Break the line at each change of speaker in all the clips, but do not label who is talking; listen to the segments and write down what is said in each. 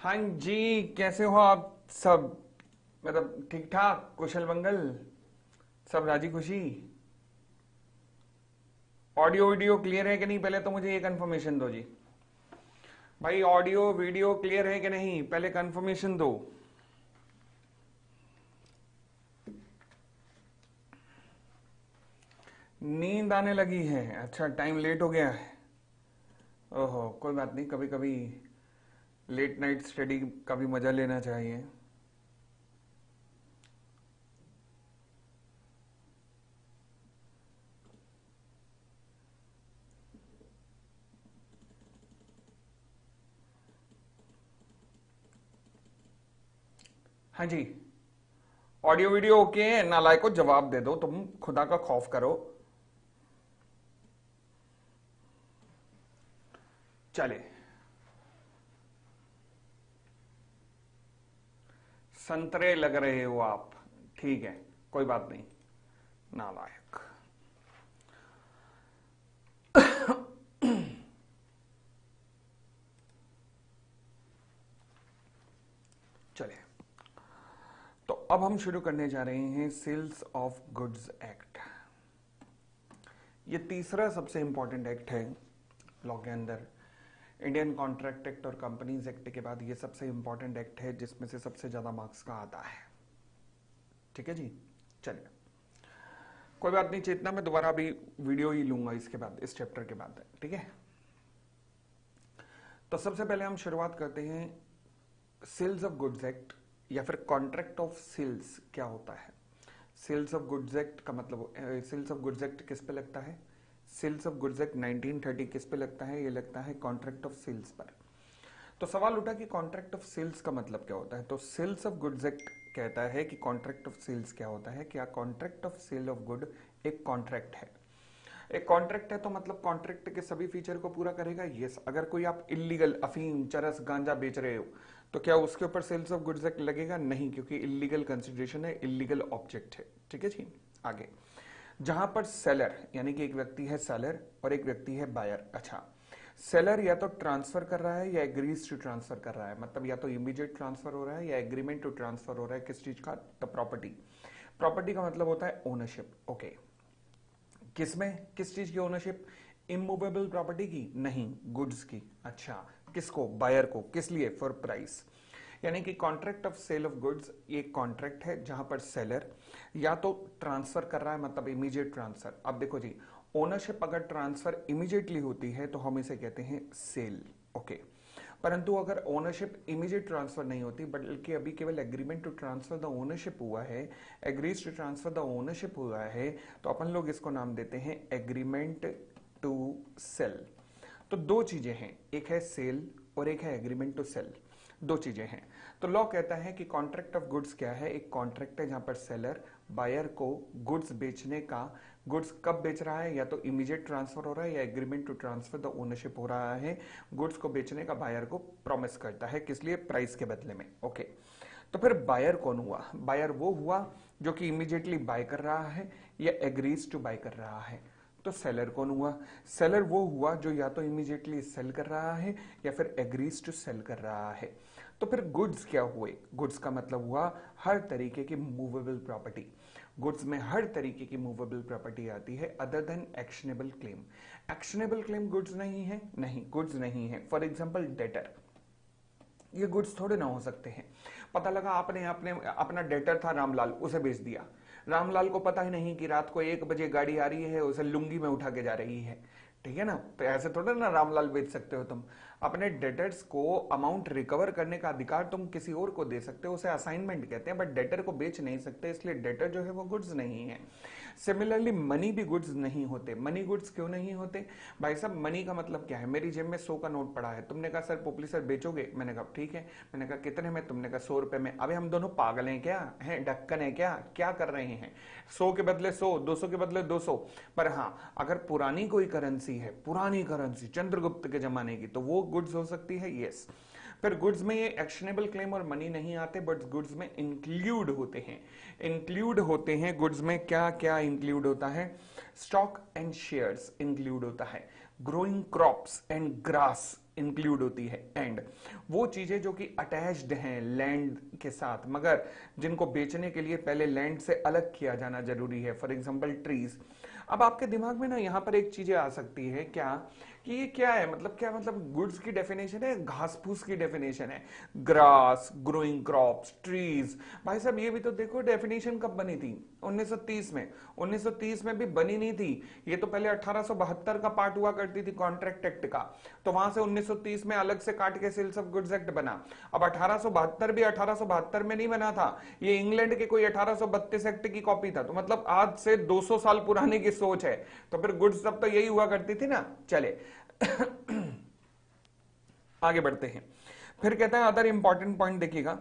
हाँ जी, कैसे हो आप सब? मतलब ठीक ठाक, कुशल मंगल, सब राजी खुशी। ऑडियो वीडियो क्लियर है कि नहीं, पहले तो मुझे ये कंफर्मेशन दो जी। भाई ऑडियो वीडियो क्लियर है कि नहीं, पहले कंफर्मेशन दो। नींद आने लगी है? अच्छा, टाइम लेट हो गया है। ओहो, कोई बात नहीं, कभी कभी लेट नाइट स्टडी का भी मजा लेना चाहिए। हाँ जी, ऑडियो वीडियो ओके है? नालायक को जवाब दे दो, तुम खुदा का खौफ करो। चले। संतरे लग रहे हो आप। ठीक है, कोई बात नहीं। नालायक। चलिए, तो अब हम शुरू करने जा रहे हैं सेल्स ऑफ गुड्स एक्ट। ये तीसरा सबसे इंपॉर्टेंट एक्ट है लॉ के अंदर। इंडियन कॉन्ट्रैक्ट एक्ट और कंपनीज एक्ट के बाद ये सबसे इंपॉर्टेंट एक्ट है जिसमें से सबसे ज्यादा मार्क्स का आता है। ठीक है जी। चलिए, कोई बात नहीं, चेतना मैं दोबारा अभी वीडियो ही लूंगा इसके बाद, इस चैप्टर के बाद। ठीक है, तो सबसे पहले हम शुरुआत करते हैं सेल्स ऑफ गुड्स एक्ट या फिर कॉन्ट्रैक्ट ऑफ सेल्स क्या होता है। सेल्स ऑफ गुड्स एक्ट का मतलब, सेल्स ऑफ गुड्स एक्ट किस पे लगता है? सेल्स ऑफ गुड्स एक्ट 1930 किस पे लगता है? ये लगता है कॉन्ट्रैक्ट ऑफ सेल्स पर। तो सवाल उठा कि कॉन्ट्रैक्ट ऑफ सेल्स का मतलब क्या होता है। तो सेल्स ऑफ गुड्स एक्ट कहता है कि कॉन्ट्रैक्ट ऑफ सेल्स क्या होता है। क्या contract of sale of good एक कॉन्ट्रैक्ट है? एक कॉन्ट्रैक्ट है तो मतलब कॉन्ट्रैक्ट के सभी फीचर को पूरा करेगा। यस। अगर कोई आप इलीगल अफीम, चरस, गांजा बेच रहे हो तो क्या उसके ऊपर सेल्स ऑफ गुड्स एक्ट लगेगा? नहीं, क्योंकि इलीगल कंसिडरेशन है, इलीगल ऑब्जेक्ट है। ठीक है जी। आगे, जहां पर सेलर यानी कि एक व्यक्ति है सेलर और एक व्यक्ति है बायर। अच्छा, सेलर या तो ट्रांसफर कर रहा है या एग्रीज टू ट्रांसफर कर रहा है, मतलब या तो इमीडिएट ट्रांसफर हो रहा है या एग्रीमेंट टू ट्रांसफर हो रहा है। किस चीज का? The property. प्रॉपर्टी का मतलब होता है ओनरशिप। ओके, किसमें, किस चीज की ओनरशिप? इमूवेबल प्रॉपर्टी की? नहीं, गुड्स की। अच्छा, किसको? बायर को। किस लिए? For price. यानी कि contract of sale of goods ये कॉन्ट्रैक्ट है जहां पर सेलर या तो ट्रांसफर कर रहा है, मतलब इमीडिएट ट्रांसफर। अब देखो जी, ओनरशिप अगर ट्रांसफर इमीडिएटली होती है तो हम इसे कहते हैं सेल। ओके, परंतु अगर ओनरशिप इमीडिएट ट्रांसफर नहीं होती बल्कि अभी केवल agreement to transfer the ownership हुआ है, agrees to transfer the ownership हुआ है, तो अपन लोग इसको नाम देते हैं एग्रीमेंट टू सेल। तो दो चीजें हैं, एक है सेल और एक है एग्रीमेंट टू सेल। दो चीजें हैं। तो लॉ कहता है कि कॉन्ट्रैक्ट ऑफ गुड्स क्या है? एक कॉन्ट्रैक्ट है जहां पर सेलर बायर को गुड्स बेचने का, गुड्स कब बेच रहा है, या तो इमीडिएट ट्रांसफर हो रहा है या agreement to transfer the ownership हो रहा है, गुड्स को बेचने का बायर को प्रॉमिस करता है। किस लिए? प्राइस के बदले में। ओके, तो फिर बायर कौन हुआ? बायर वो हुआ जो कि इमीडिएटली बाय कर रहा है या एग्रीज टू बाय कर रहा है। तो सेलर कौन हुआ? सेलर वो हुआ जो या तो इमीडिएटली सेल कर रहा है या फिर एग्रीज टू सेल कर रहा है। तो फिर गुड्स क्या हुए? गुड्स का मतलब हुआ हर तरीके की मूवेबल प्रॉपर्टी। गुड्स में हर तरीके की मूवेबल प्रॉपर्टी आती है other than actionable claim. Actionable claim goods नहीं है? नहीं, गुड्स नहीं है। फॉर एग्जांपल डेटर, ये गुड्स थोड़े ना हो सकते हैं। पता लगा आपने अपने अपना डेटर था रामलाल, उसे बेच दिया। रामलाल को पता ही नहीं कि रात को 1 बजे गाड़ी आ रही है, उसे लुंगी में उठा के जा रही है। ठीक है ना? तो ऐसे थोड़ा ना रामलाल बेच सकते हो तुम। अपने डेटर्स को अमाउंट रिकवर करने का अधिकार तुम किसी और को दे सकते हो, उसे असाइनमेंट कहते हैं, बट डेटर को बेच नहीं सकते, इसलिए डेटर जो है वो गुड्स नहीं है। सिमिलरली मनी भी गुड्स नहीं होते। मनी गुड्स क्यों नहीं होते? भाई साहब, मनी का मतलब क्या है? मेरी जेब में 100 का नोट पड़ा है, तुमने कहा सर पोपली सर बेचोगे? मैंने कहा ठीक है। मैंने कहा कितने में? तुमने कहा 100 रुपए में। अबे हम दोनों पागल हैं क्या? हैं ढक्कन है क्या? क्या कर रहे हैं? 100 के बदले 100, 200 के बदले 200। पर हाँ, अगर पुरानी कोई करेंसी है, पुरानी करेंसी चंद्रगुप्त के जमाने की, तो वो गुड्स हो सकती है। यस। फिर गुड्स में ये एक्शनेबल क्लेम और मनी नहीं आते, बट गुड्स में इंक्लूड होते हैं। इंक्लूड होते हैं गुड्स में। क्या क्या इंक्लूड होता है? स्टॉक एंड शेयर्स इंक्लूड होता है। Growing crops and grass include होती है। एंड वो चीजें जो कि अटैच्ड हैं लैंड के साथ, मगर जिनको बेचने के लिए पहले लैंड से अलग किया जाना जरूरी है, फॉर एग्जांपल ट्रीज। अब आपके दिमाग में ना यहाँ पर एक चीजें आ सकती है क्या, कि ये क्या है, मतलब क्या, मतलब गुड्स की डेफिनेशन है, घास फूस की डेफिनेशन है, ग्रास, ग्रोइंग क्रॉप्स, ट्रीज। भाई साहब ये भी तो देखो डेफिनेशन कब बनी थी, 1930 में। 1930 में भी बनी नहीं थी, ये तो पहले 1872 का पार्ट हुआ करती थी कॉन्ट्रैक्ट एक्ट का, तो वहां से 1930 में अलग से काट के सेल्स ऑफ गुड्स एक्ट बना। अब 1872 भी 1872 में नहीं बना था, ये इंग्लैंड के कोई 1832 एक्ट की कॉपी था, तो मतलब आज से 200 साल पुराने की सोच है, तो फिर गुड्स तब तो यही हुआ करती थी ना। चले आगे बढ़ते हैं। फिर कहते हैं अदर इंपॉर्टेंट पॉइंट देखिएगा,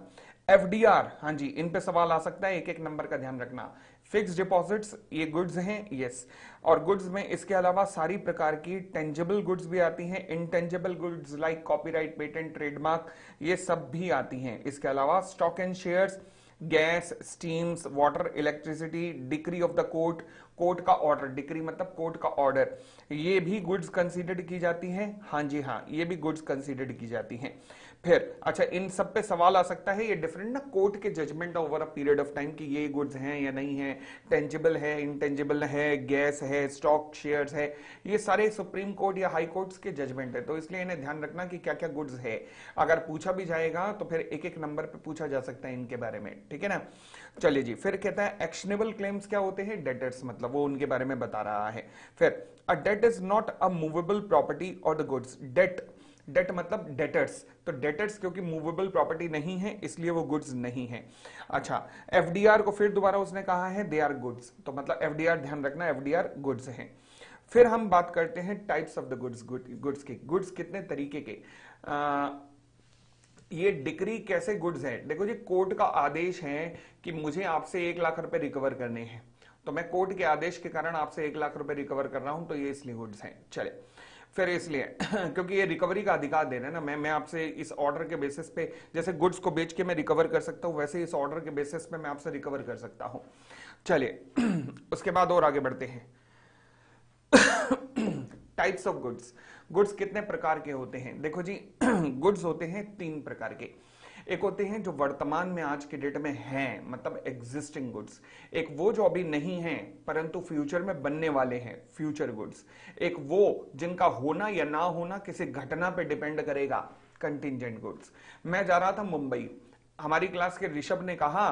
एफडीआर, हाँ जी, इन पे सवाल आ सकता है, एक एक नंबर का ध्यान रखना। फिक्स डिपॉजिट्स ये गुड्स हैं, यस, और गुड्स में इसके अलावा सारी प्रकार की टेंजिबल गुड्स भी आती हैं, intangible goods like copyright, patent, trademark, ये सब भी आती हैं। इसके अलावा stock and shares, gas, stems, water, electricity, decree of the court, court का ऑर्डर, डिक्री मतलब कोर्ट का ऑर्डर, ये भी गुड्स कंसीडर्ड की जाती हैं। हाँ जी हाँ, ये भी गुड्स कंसीडर्ड की जाती हैं। फिर अच्छा, इन सब पे सवाल आ सकता है, ये डिफरेंट ना कोर्ट के judgement over a period of time कि ये गुड्स हैं या नहीं है, टेंजिबल है, इनटेंजिबल है, गैस है, स्टॉक शेयर्स है, ये सारे सुप्रीम कोर्ट या हाई कोर्ट्स के जजमेंट है, तो इसलिए इन्हें ध्यान रखना कि क्या क्या गुड्स है। अगर पूछा भी जाएगा तो फिर एक एक नंबर पे पूछा जा सकता है इनके बारे में, ठीक है ना। चलिए जी, फिर कहता है एक्शनेबल क्लेम्स क्या होते हैं, डेटर्स, मतलब वो उनके बारे में बता रहा है। फिर a debt is not a movable property or the goods, debt, debt मतलब डेटर्स, तो डेटर्स क्योंकि मूवेबल प्रॉपर्टी नहीं है इसलिए वो गुड्स नहीं है। अच्छा, एफडीआर को फिर दोबारा उसने कहा है दे आर गुड्स, तो मतलब एफडीआर ध्यान रखना, एफडीआर गुड्स है। फिर हम बात करते हैं types of the goods, goods के, गुड्स कितने तरीके के, ये डिक्री कैसे गुड्स है। देखो जी, कोर्ट का आदेश है कि मुझे आपसे 1 लाख रुपए रिकवर करने हैं, तो मैं कोर्ट के आदेश के कारण आपसे 1 लाख रुपए रिकवर कर रहा हूं, तो ये इसलिए गुड्स हैं। चले, फिर इसलिए क्योंकि ये रिकवरी का अधिकार दे रहे हैं ना, मैं आपसे इस ऑर्डर के बेसिस पे, जैसे गुड्स को बेच के मैं रिकवर कर सकता हूं, वैसे इस ऑर्डर के बेसिस पे मैं आपसे रिकवर कर सकता हूं। चलिए उसके बाद और आगे बढ़ते हैं। टाइप्स ऑफ गुड्स, गुड्स कितने प्रकार के होते हैं, देखो जी गुड्स होते हैं 3 प्रकार के। एक होते हैं जो वर्तमान में आज के डेट में हैं, मतलब एग्जिस्टिंग गुड्स। एक वो जो अभी नहीं है परंतु फ्यूचर में बनने वाले हैं, फ्यूचर गुड्स। एक वो जिनका होना या ना होना किसी घटना पे डिपेंड करेगा, कंटिंजेंट गुड्स। मैं जा रहा था मुंबई, हमारी क्लास के ऋषभ ने कहा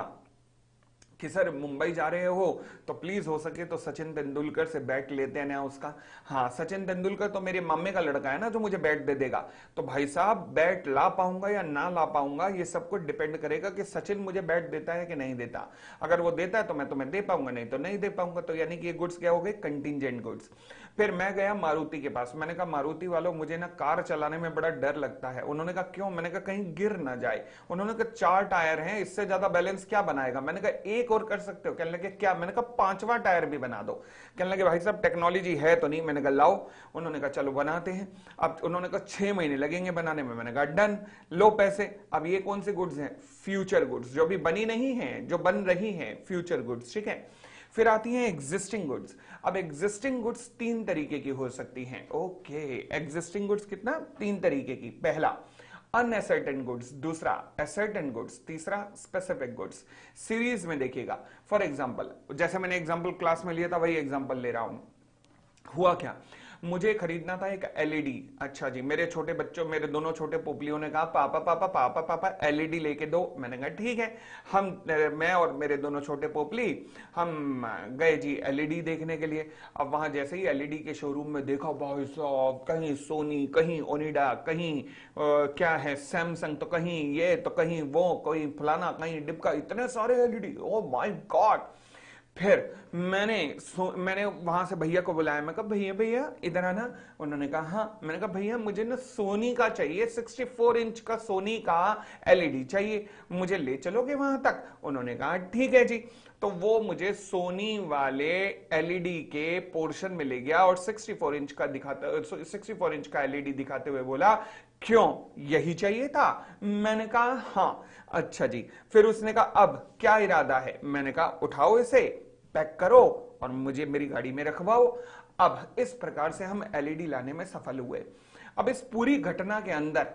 कि सर मुंबई जा रहे हो तो प्लीज हो सके तो सचिन तेंदुलकर से बैट लेते हैं ना उसका। हाँ, सचिन तेंदुलकर तो मेरे मामे का लड़का है ना जो मुझे बैट दे देगा, तो भाई साहब बैट ला पाऊंगा या ना ला पाऊंगा ये सब कुछ डिपेंड करेगा कि सचिन मुझे बैट देता है कि नहीं देता। अगर वो देता है तो मैं तुम्हें दे पाऊंगा, नहीं तो नहीं दे पाऊंगा। तो यानी कि ये गुड्स क्या हो गए, कंटिंजेंट गुड्स। फिर मैं गया मारुति के पास, मैंने कहा मारुति वालों मुझे ना कार चलाने में बड़ा डर लगता है। उन्होंने कहा क्यों, मैंने कहा कहीं गिर ना जाए। उन्होंने कहा 4 टायर हैं, इससे ज्यादा बैलेंस क्या बनाएगा। मैंने कहा एक और कर सकते हो, कहने लगे क्या, मैंने कहा 5वां टायर भी बना दो। कहने लगे भाई साहब टेक्नोलॉजी है तो नहीं, मैंने कहा लाओ। उन्होंने कहा चलो बनाते हैं। अब उन्होंने कहा 6 महीने लगेंगे बनाने में, मैंने कहा डन, लो पैसे। अब ये कौन सी गुड्स हैं, फ्यूचर गुड्स, जो भी बनी नहीं है, जो बन रही है, फ्यूचर गुड्स, ठीक है। फिर आती हैं एग्जिस्टिंग गुड्स। अब एग्जिस्टिंग गुड्स 3 तरीके की हो सकती हैं, ओके। एग्जिस्टिंग गुड्स कितना, 3 तरीके की। पहला अनएसर्टेन गुड्स, दूसरा असर्टेन गुड्स, तीसरा स्पेसिफिक गुड्स। सीरीज में देखिएगा, फॉर एग्जांपल जैसे मैंने एग्जांपल क्लास में लिया था वही एग्जांपल ले रहा हूं। हुआ क्या, मुझे खरीदना था एक एलईडी। अच्छा जी, मेरे छोटे बच्चों, मेरे दोनों छोटे पोपलियों ने कहा पापा पापा पापा पापा एलईडी लेके दो। मैंने कहा ठीक है। मैं और मेरे दोनों छोटे पोपली हम गए जी एलईडी देखने के लिए। अब वहां जैसे ही एलईडी के शोरूम में देखा, भाई साहब कहीं सोनी, कहीं ओनिडा, कहीं क्या है सैमसंग, तो कहीं ये, तो कहीं वो, कोई फलाना, कहीं डिब्का, इतने सारे एलईडी, ओ माय गॉड। फिर मैंने वहां से भैया को बुलाया, मैं कहा भैया भैया इधर आना। उन्होंने कहा हाँ। मैंने कहा भैया मुझे ना सोनी का चाहिए, 64 इंच का सोनी का एलईडी चाहिए, मुझे ले चलोगे वहां तक। उन्होंने कहा ठीक है जी। तो वो मुझे सोनी वाले एलईडी के पोर्शन में ले गया और 64 इंच का 64 इंच का एलईडी दिखाते हुए बोला क्यों, यही चाहिए था। मैंने कहा हाँ। अच्छा जी। फिर उसने कहा अब क्या इरादा है। मैंने कहा उठाओ इसे, पैक करो और मुझे मेरी गाड़ी में रखवाओ। अब इस प्रकार से हम एलईडी लाने में सफल हुए। अब इस पूरी घटना के अंदर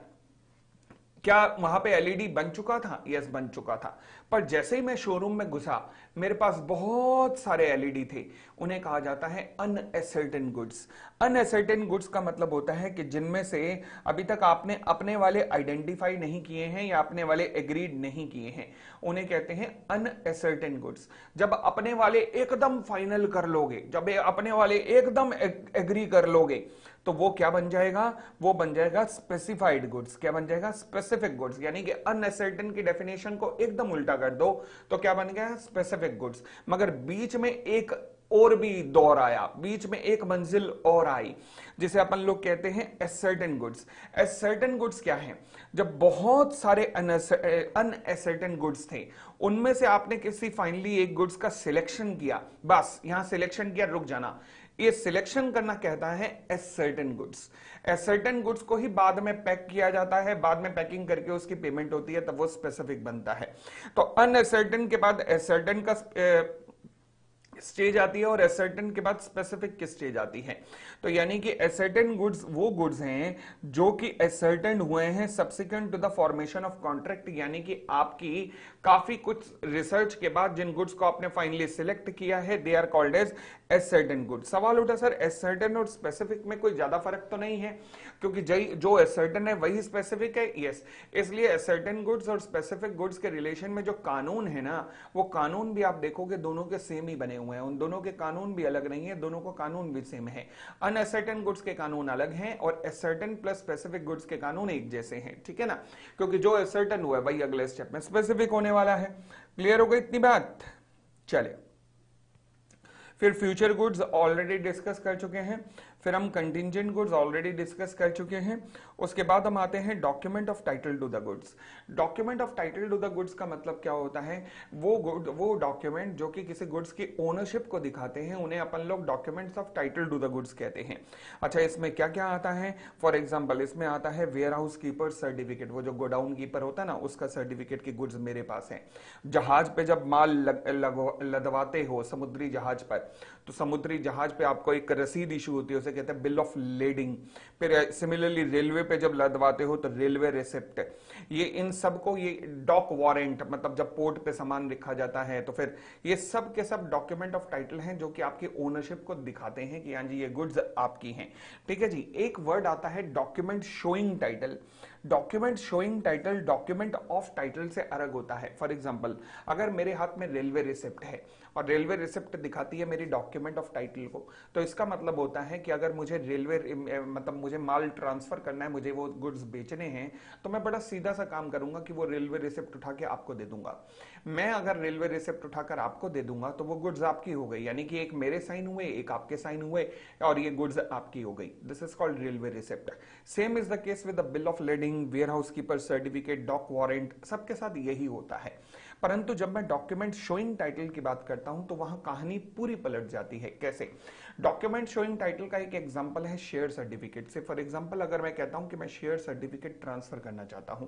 क्या वहां पे एलईडी बन चुका था? यस, बन चुका था। पर जैसे ही मैं शोरूम में घुसा, मेरे पास बहुत सारे एलईडी थे। उन्हें कहा जाता है अनएसर्टेन गुड्स। अनएसर्टेन गुड्स का मतलब होता है कि जिनमें से अभी तक आपने अपने वाले आइडेंटिफाई नहीं किए हैं या अपने वाले एग्रीड नहीं किए हैं, उन्हें कहते हैं अनएसर्टेन गुड्स। जब अपने वाले एकदम फाइनल कर लोगे, जब अपने वाले एकदम एग्री कर लोगे, तो वो क्या बन जाएगा? वो बन जाएगा स्पेसिफाइड गुड्स। क्या बन जाएगा? Specific goods. यानी कि अनएसर्टेन की डेफिनेशन को एकदम उल्टा कर दो तो क्या बन गया? Specific goods. मगर बीच में एक और भी दौर आया, बीच में एक मंजिल और आई, जिसे अपन लोग कहते हैं एसर्टेन गुड्स। एसर्टेन गुड्स क्या है? जब बहुत सारे अनएसर्टेन गुड्स थे, उनमें से आपने किसी फाइनली एक गुड्स का सिलेक्शन किया, बस यहां सिलेक्शन किया, रुक जाना। ये सिलेक्शन करना कहता है एसर्टेन गुड्स। एसर्टेन गुड्स को ही बाद में पैक किया जाता है, बाद में पैकिंग करके उसकी पेमेंट होती है, तब वो स्पेसिफिक बनता है। तो अनएसर्टेन के बाद एसर्टेन का स्टेज आती है और एसर्टेन के बाद स्पेसिफिक की स्टेज आती है। तो यानी कि एसर्टेन गुड्स वो गुड्स हैं जो कि एसर्टेन हुए हैं subsequent to the formation of contract, यानी कि आपकी काफी कुछ रिसर्च के बाद जिन गुड्स को आपने फाइनली सिलेक्ट किया है, they are called as ascertain goods. सवाल उठा सर एसर्टेन और स्पेसिफिक में कोई ज्यादा फर्क तो नहीं है, क्योंकि जो एसर्टेन है वही स्पेसिफिक है। यस, इसलिए एसर्टेन गुड्स और स्पेसिफिक गुड्स के रिलेशन में जो कानून है ना, वो कानून भी आप देखोगे दोनों के सेम ही बने हुए हैं, उन दोनों के कानून भी अलग नहीं है, दोनों को कानून भी सेम है। अनएसर्टेन गुड्स के कानून अलग हैं और एसर्टेन प्लस स्पेसिफिक गुड्स के कानून एक जैसे हैं, ठीक है ना, क्योंकि जो एसर्टेन हुआ है वही अगले स्टेप में स्पेसिफिक होने वाला है। क्लियर हो गई इतनी बात? चले, फिर फ्यूचर गुड्स ऑलरेडी डिस्कस कर चुके हैं, फिर हम कंटिंजेंट गुड्स ऑलरेडी डिस्कस कर चुके हैं। उसके बाद हम आते हैं document of title to the goods. Document of title to the goods का मतलब क्या होता है? वो डॉक्यूमेंट जो कि किसी गुड्स की ओनरशिप को दिखाते हैं, उन्हें अपन लोग documents of title to the goods कहते हैं। अच्छा, इसमें क्या क्या आता है? फॉर एग्जाम्पल, इसमें आता है वेयर हाउस कीपर सर्टिफिकेट, वो जो गोडाउन कीपर होता है ना, उसका सर्टिफिकेट की गुड्स मेरे पास है। जहाज पे जब माल लदवाते हो समुद्री जहाज पर, तो समुद्री जहाज पे आपको एक रसीद इशू होती है, उसे कहते हैं बिल ऑफ लेडिंग। फिर सिमिलरली रेलवे पे जब लदवाते हो तो रेलवे रिसिप्ट। ये इन सब को, ये डॉक वारंट, मतलब जब पोर्ट पे सामान रखा जाता है, तो फिर ये सब के सब डॉक्यूमेंट ऑफ टाइटल हैं जो कि आपकी ओनरशिप को दिखाते हैं कि हाँ जी ये गुड्स आपकी हैं। ठीक है जी। एक वर्ड आता है document showing title. Document showing title document of title से अलग होता है। फॉर एग्जांपल, अगर मेरे हाथ में रेलवे रिसिप्ट है और रेलवे रिसिप्ट दिखाती है मेरी डॉक्यूमेंट ऑफ टाइटल को, तो इसका मतलब होता है कि अगर मुझे मतलब मुझे माल ट्रांसफर करना है, मुझे वो गुड्स बेचने हैं, तो मैं बड़ा सीधा सा काम करूंगा कि वो रेलवे रिसिप्ट उठा के आपको दे दूंगा। मैं अगर रेलवे रिसिप्ट उठाकर आपको दे दूंगा तो वो गुड्स आपकी हो गई, यानी कि एक मेरे साइन हुए, एक आपके साइन हुए, और ये गुड्स आपकी हो गई। This is called railway receipt. Same is the case with the bill of lading, warehouse keeper certificate, dock warrant, सबके साथ यही होता है। परंतु जब मैं डॉक्यूमेंट शोइंग टाइटल की बात करता हूं तो वहां कहानी पूरी पलट जाती है। कैसे? डॉक्यूमेंट शोइंग टाइटल का एक एग्जांपल है शेयर सर्टिफिकेट से। फॉर एग्जांपल, अगर मैं कहता हूं कि मैं शेयर सर्टिफिकेट ट्रांसफर करना चाहता हूं,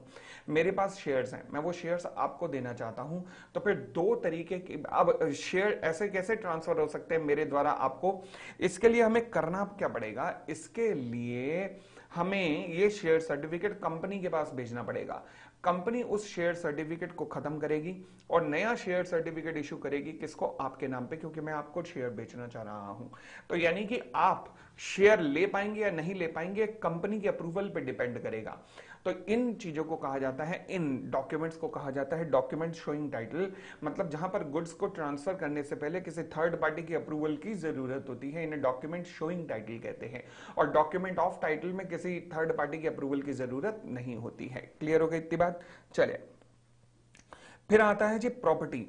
मेरे पास शेयर्स हैं, मैं वो शेयर्स आपको देना चाहता हूं, तो फिर दो तरीके की, अब शेयर ऐसे कैसे ट्रांसफर हो सकते हैं मेरे द्वारा आपको? इसके लिए हमें करना क्या पड़ेगा? इसके लिए हमें ये शेयर सर्टिफिकेट कंपनी के पास भेजना पड़ेगा। कंपनी उस शेयर सर्टिफिकेट को खत्म करेगी और नया शेयर सर्टिफिकेट इशू करेगी, किसको? आपके नाम पे, क्योंकि मैं आपको शेयर बेचना चाह रहा हूं। तो यानी कि आप शेयर ले पाएंगे या नहीं ले पाएंगे, कंपनी के अप्रूवल पे डिपेंड करेगा। तो इन चीजों को कहा जाता है, इन डॉक्यूमेंट्स को कहा जाता है डॉक्यूमेंट शोइंग टाइटल। मतलब जहां पर गुड्स को ट्रांसफर करने से पहले किसी थर्ड पार्टी की अप्रूवल की जरूरत होती है, इन्हें डॉक्यूमेंट शोइंग टाइटल कहते हैं। और डॉक्यूमेंट ऑफ टाइटल में किसी थर्ड पार्टी की अप्रूवल की जरूरत नहीं होती है। क्लियर हो गई इतनी बात? चले, फिर आता है जी प्रॉपर्टी।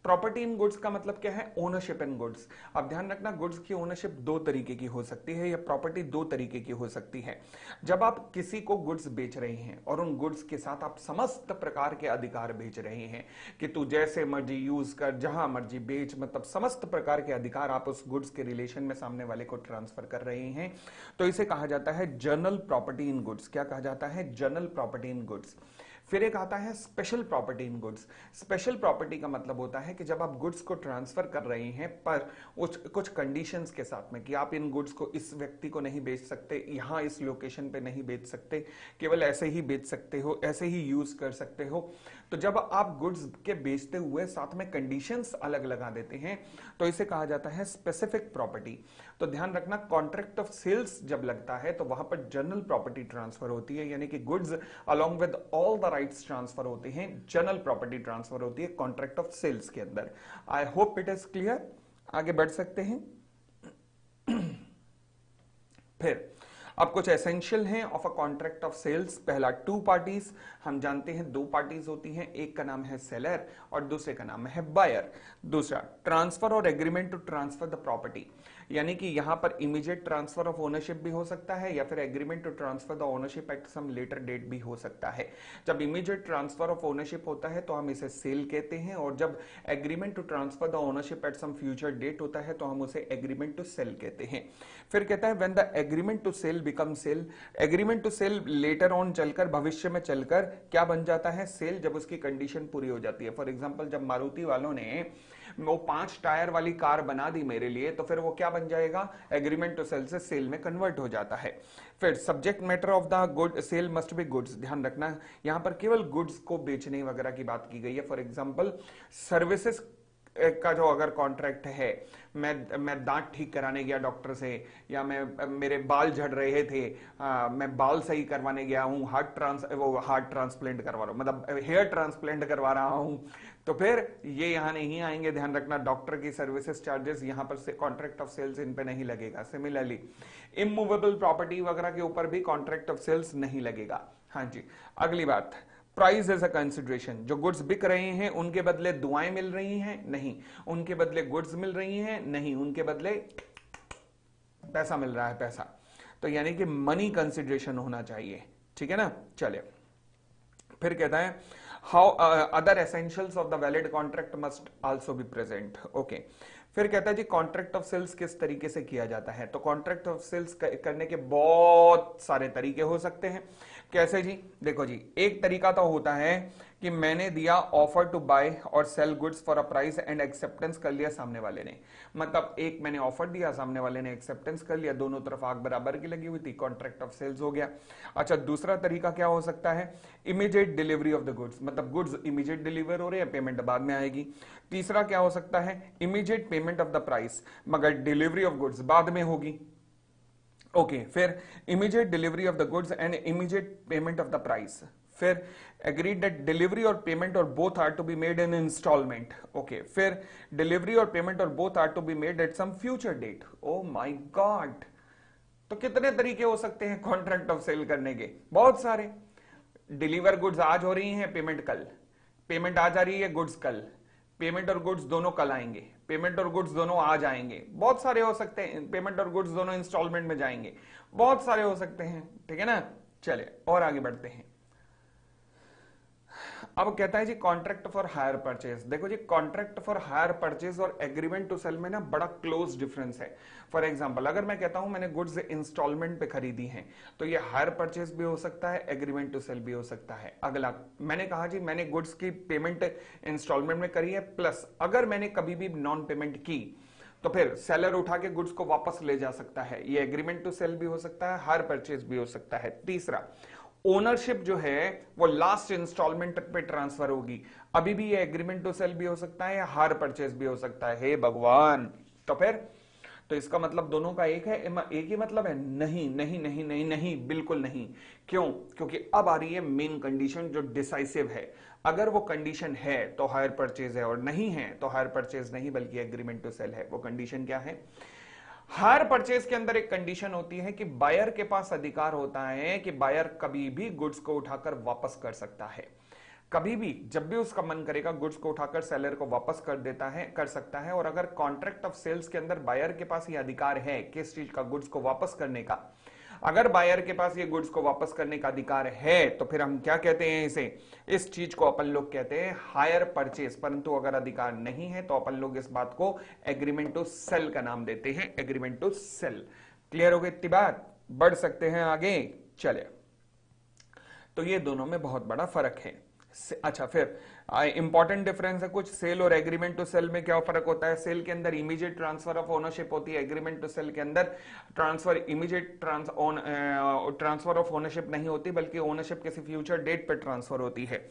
प्रॉपर्टी इन गुड्स का मतलब क्या है? ओनरशिप इन गुड्स। अब ध्यान रखना, गुड्स की ओनरशिप दो तरीके की हो सकती है, या प्रॉपर्टी दो तरीके की हो सकती है। जब आप किसी को गुड्स बेच रहे हैं और उन गुड्स के साथ आप समस्त प्रकार के अधिकार बेच रहे हैं कि तू जैसे मर्जी यूज कर, जहां मर्जी बेच, मतलब समस्त प्रकार के अधिकार आप उस गुड्स के रिलेशन में सामने वाले को ट्रांसफर कर रहे हैं, तो इसे कहा जाता है जनरल प्रॉपर्टी इन गुड्स। क्या कहा जाता है? General property in goods. फिर एक आता है special property in goods. Special property का मतलब होता है कि जब आप गुड्स को ट्रांसफर कर रहे हैं पर कुछ कंडीशंस के साथ में, कि आप इन गुड्स को इस व्यक्ति को नहीं बेच सकते, यहां इस लोकेशन पे नहीं बेच सकते, केवल ऐसे ही बेच सकते हो, ऐसे ही यूज कर सकते हो। तो जब आप गुड्स के बेचते हुए साथ में कंडीशंस अलग लगा देते हैं तो इसे कहा जाता है स्पेसिफिक प्रॉपर्टी। तो ध्यान रखना, कॉन्ट्रैक्ट ऑफ सेल्स जब लगता है तो वहां पर जनरल प्रॉपर्टी ट्रांसफर होती है, यानी कि goods along with all the rights transfer होते हैं, जनरल प्रॉपर्टी ट्रांसफर होती है कॉन्ट्रैक्ट ऑफ सेल्स के अंदर। I hope it is clear. आगे बढ़ सकते हैं। फिर अब कुछ एसेंशियल हैं of a contract of sales. पहला, टू पार्टीज। हम जानते हैं दो पार्टीज होती हैं, एक का नाम है सेलर और दूसरे का नाम है बायर। दूसरा, ट्रांसफर और agreement to transfer the property, यानी कि यहां पर इमीडिएट ट्रांसफर ऑफ ओनरशिप भी हो सकता है या फिर agreement to transfer the ownership at some later date भी हो सकता है। जब इमीडिएट ट्रांसफर ऑफ ओनरशिप होता है तो हम इसे सेल कहते हैं, और जब agreement to transfer the ownership at some future date होता है तो हम उसे एग्रीमेंट टू सेल कहते हैं। फिर कहता है when the agreement to sell become sale. Agreement to sell later on चलकर, भविष्य में चलकर क्या बन जाता है? सेल, जब उसकी कंडीशन पूरी हो जाती है। फॉर एग्जांपल, जब मारुति वालों ने वो 5 टायर वाली कार बना दी मेरे लिए, तो फिर वो क्या बन जाएगा? एग्रीमेंट टू सेल से सेल में कन्वर्ट हो जाता है। फिर subject matter of the good sale must be goods. ध्यान रखना, यहां पर केवल गुड्स को बेचने वगैरह की बात की गई है। फॉर एग्जांपल, सर्विसेज का जो अगर कॉन्ट्रैक्ट है, मैं दांत ठीक कराने गया डॉक्टर से, या मेरे बाल झड़ रहे थे, मैं बाल सही करवाने गया हूं, हार्ट ट्रांसप्लांट करवा रहा हूं, मतलब हेयर ट्रांसप्लांट करवा रहा हूं, तो फिर ये यहां नहीं आएंगे। ध्यान रखना, डॉक्टर की सर्विसेज चार्जेस यहां पर से कॉन्ट्रैक्ट ऑफ सेल्स इन पे नहीं लगेगा। सिमिलरली, इमूवेबल प्रॉपर्टी वगैरह के ऊपर भी कॉन्ट्रैक्ट ऑफ सेल्स नहीं लगेगा। हाँ जी, अगली बात, प्राइस एज अ कंसिडरेशन। जो गुड्स बिक रहे हैं उनके बदले दुआएं मिल रही हैं? नहीं। उनके बदले गुड्स मिल रही हैं? नहीं। उनके बदले पैसा मिल रहा है, पैसा। तो यानी कि मनी कंसिडरेशन होना चाहिए, ठीक है ना। चले, फिर कहता है how other essentials of the valid contract must also be present. Okay, फिर कहता है जी कॉन्ट्रैक्ट ऑफ सेल्स किस तरीके से किया जाता है? तो कॉन्ट्रैक्ट ऑफ सेल्स करने के बहुत सारे तरीके हो सकते हैं। कैसे जी? देखो जी, एक तरीका तो होता है कि मैंने दिया ऑफर टू बाय और sell goods for a price and acceptance कर लिया सामने वाले ने। मतलब एक मैंने ऑफर दिया, सामने वाले ने एक्सेप्टेंस कर लिया, दोनों तरफ आग बराबर की लगी हुई थी, कॉन्ट्रैक्ट ऑफ सेल्स हो गया। अच्छा, दूसरा तरीका क्या हो सकता है? Immediate delivery of the goods, मतलब गुड्स इमीडिएट डिलीवर हो रहे हैं, पेमेंट बाद में आएगी। तीसरा क्या हो सकता है? Immediate payment of the price, मगर डिलीवरी ऑफ गुड्स बाद में होगी। ओके, फिर immediate delivery of the goods and immediate payment of the price. फिर एग्रीड दैट डिलीवरी और पेमेंट और both are to be made in instalment. Okay, फिर delivery और पेमेंट और both are to be made at some future date. Oh my god, तो कितने तरीके हो सकते हैं कॉन्ट्रैक्ट ऑफ सेल करने के? बहुत सारे। डिलीवर गुड्स आज हो रही हैं, पेमेंट कल, पेमेंट आज आ रही है, गुड्स कल, पेमेंट और गुड्स दोनों कल आएंगे, पेमेंट और गुड्स दोनों आज आएंगे, बहुत सारे हो सकते हैं। पेमेंट और गुड्स दोनों इंस्टॉलमेंट में जाएंगे, बहुत सारे हो सकते हैं, ठीक है ना। चले और आगे बढ़ते हैं। अब कहता है जी कॉन्ट्रैक्ट फॉर हायर परचेज। देखो जी, कॉन्ट्रैक्ट फॉर हायर परचेज और एग्रीमेंट टू सेल में ना बड़ा क्लोज डिफरेंस है। फॉर एग्जांपल, अगर मैं कहता हूं मैंने गुड्स इंस्टॉलमेंट पे खरीदी हैं, तो ये हायर परचेज भी हो सकता है, एग्रीमेंट टू सेल भी हो सकता है। अगला, मैंने कहा जी मैंने गुड्स की पेमेंट इंस्टॉलमेंट में करी है, प्लस अगर मैंने कभी भी नॉन पेमेंट की तो फिर सेलर उठा के गुड्स को वापस ले जा सकता है। ये एग्रीमेंट टू सेल भी हो सकता है, हायर परचेज भी हो सकता है। तीसरा, ओनरशिप जो है वो लास्ट इंस्टॉलमेंट पे ट्रांसफर होगी। अभी भी ये एग्रीमेंट टू सेल भी हो सकता है या हायर परचेज भी हो सकता है। हे भगवान, तो फिर तो इसका मतलब दोनों का एक है, एक ही मतलब है? नहीं नहीं नहीं नहीं नहीं, बिल्कुल नहीं। क्यों? क्योंकि अब आ रही है मेन कंडीशन जो डिसाइसिव है। अगर वो कंडीशन है तो हायर परचेज है, और नहीं है तो हायर परचेज नहीं बल्कि एग्रीमेंट टू सेल है। वो कंडीशन क्या है? हायर परचेज के अंदर एक कंडीशन होती है कि बायर के पास अधिकार होता है कि बायर कभी भी गुड्स को उठाकर वापस कर सकता है। कभी भी, जब भी उसका मन करेगा, गुड्स को उठाकर सेलर को वापस कर देता है, कर सकता है। और अगर कॉन्ट्रैक्ट ऑफ सेल्स के अंदर बायर के पास ये अधिकार है किस चीज का? गुड्स को वापस करने का। अगर बायर के पास ये गुड्स को वापस करने का अधिकार है तो फिर हम क्या कहते हैं? इसे, इस चीज को अपन लोग कहते हैं हायर परचेज। परंतु अगर अधिकार नहीं है तो अपन लोग इस बात को एग्रीमेंट टू सेल का नाम देते हैं, एग्रीमेंट टू सेल। क्लियर हो गई इतनी बात? बढ़ सकते हैं आगे। चले, तो ये दोनों में बहुत बड़ा फर्क है। अच्छा, फिर इंपॉर्टेंट डिफरेंस है कुछ सेल और एग्रीमेंट टू सेल में क्या फर्क होता है। सेल के अंदर इमीडिएट ट्रांसफर ऑफ ओनरशिप होती है, एग्रीमेंट टू सेल के अंदर इमीडिएट ट्रांसफर ऑफ ओनरशिप नहीं होती, बल्कि ओनरशिप किसी फ्यूचर डेट पे ट्रांसफर होती है।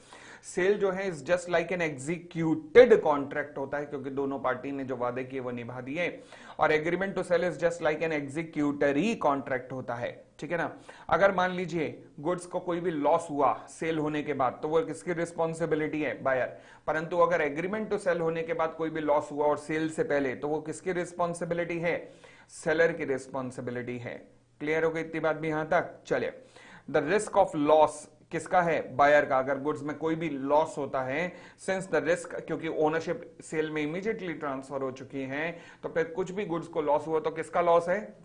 सेल जो है is just like N executed contract होता है, क्योंकि दोनों पार्टी ने जो वादे किए वो निभा दिए। और agreement to sell is just like an executory contract होता है, ठीक है ना। अगर मान लीजिए गुड्स को कोई भी लॉस हुआ सेल होने के बाद, तो वो किसकी रिस्पॉन्सिबिलिटी है, बायर। परंतु अगर एग्रीमेंट टू सेल होने के बाद कोई भी लॉस हुआ और सेल से पहले, तो वो किसकी रिस्पॉन्सिबिलिटी है, सेलर की रिस्पॉन्सिबिलिटी है। क्लियर हो गई इतनी बात भी यहां तक। चले, द रिस्क ऑफ लॉस किसका है, बायर का। अगर गुड्स में कोई भी लॉस होता है, सिंस द रिस्क, क्योंकि ओनरशिप सेल में इमीडिएटली ट्रांसफर हो चुकी है, तो फिर कुछ भी गुड्स को लॉस हुआ तो किसका लॉस है,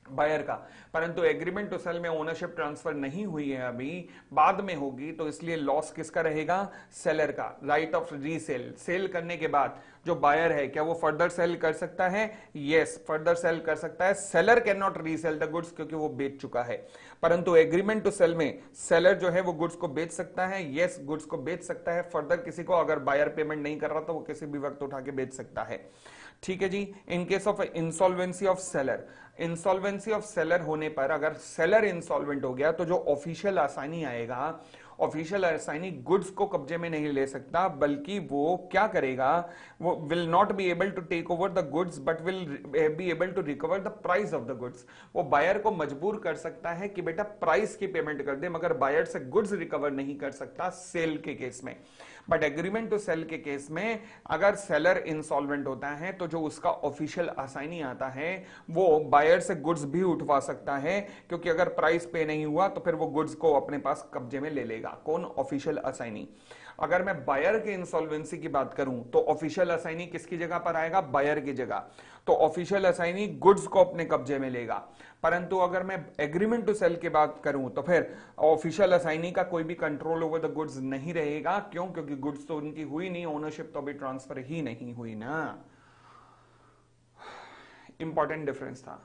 बायर का। परंतु एग्रीमेंट टू सेल में ओनरशिप ट्रांसफर नहीं हुई है अभी, बाद में होगी, तो इसलिए लॉस किसका रहेगा, सेलर का। राइट ऑफ रीसेल, सेल करने के बाद जो बायर है क्या वो फर्दर सेल कर सकता है, यस फर्दर सेल कर सकता है। Seller can not resell the goods, क्योंकि वो बेच चुका है। परंतु एग्रीमेंट टू सेल में सेलर जो है वो गुड्स को बेच सकता है, यस गुड्स को बेच सकता है फर्दर किसी को। अगर बायर पेमेंट नहीं कर रहा तो वो किसी भी वक्त उठा के बेच सकता है, ठीक है जी। In case of insolvency of seller, insolvency of seller होने पर अगर सेलर इंसॉल्वेंट हो गया, तो जो ऑफिशियल असाइनी आएगा, ऑफिशियल असाइनी गुड्स को कब्जे में नहीं ले सकता, बल्कि वो क्या करेगा, वो will not be able to take over the goods but will be able to recover the price of the goods. वो बायर को मजबूर कर सकता है कि बेटा प्राइस की पेमेंट कर दे, मगर बायर से गुड्स रिकवर नहीं कर सकता सेल के केस में। बट एग्रीमेंट टू सेल के केस में अगर सेलर इंसॉल्वेंट होता है, तो जो उसका ऑफिशियल असाइनी आता है वो बायर से गुड्स भी उठवा सकता है, क्योंकि अगर प्राइस पे नहीं हुआ तो फिर वो गुड्स को अपने पास कब्जे में ले लेगा। कौन, ऑफिशियल असाइनी। अगर मैं बायर के इंसॉल्वेंसी की बात करूं, तो ऑफिशियल असाइनी किसकी जगह पर आएगा, बायर की जगह। तो ऑफिशियल असाइनी गुड्स को अपने कब्जे में लेगा। परंतु अगर मैं एग्रीमेंट टू सेल की बात करूं, तो फिर ऑफिशियल असाइनी का कोई भी कंट्रोल ओवर द गुड्स नहीं रहेगा। क्यों, क्योंकि गुड्स तो उनकी हुई नहीं, ओनरशिप तो अभी ट्रांसफर ही नहीं हुई ना। इंपॉर्टेंट डिफरेंस था।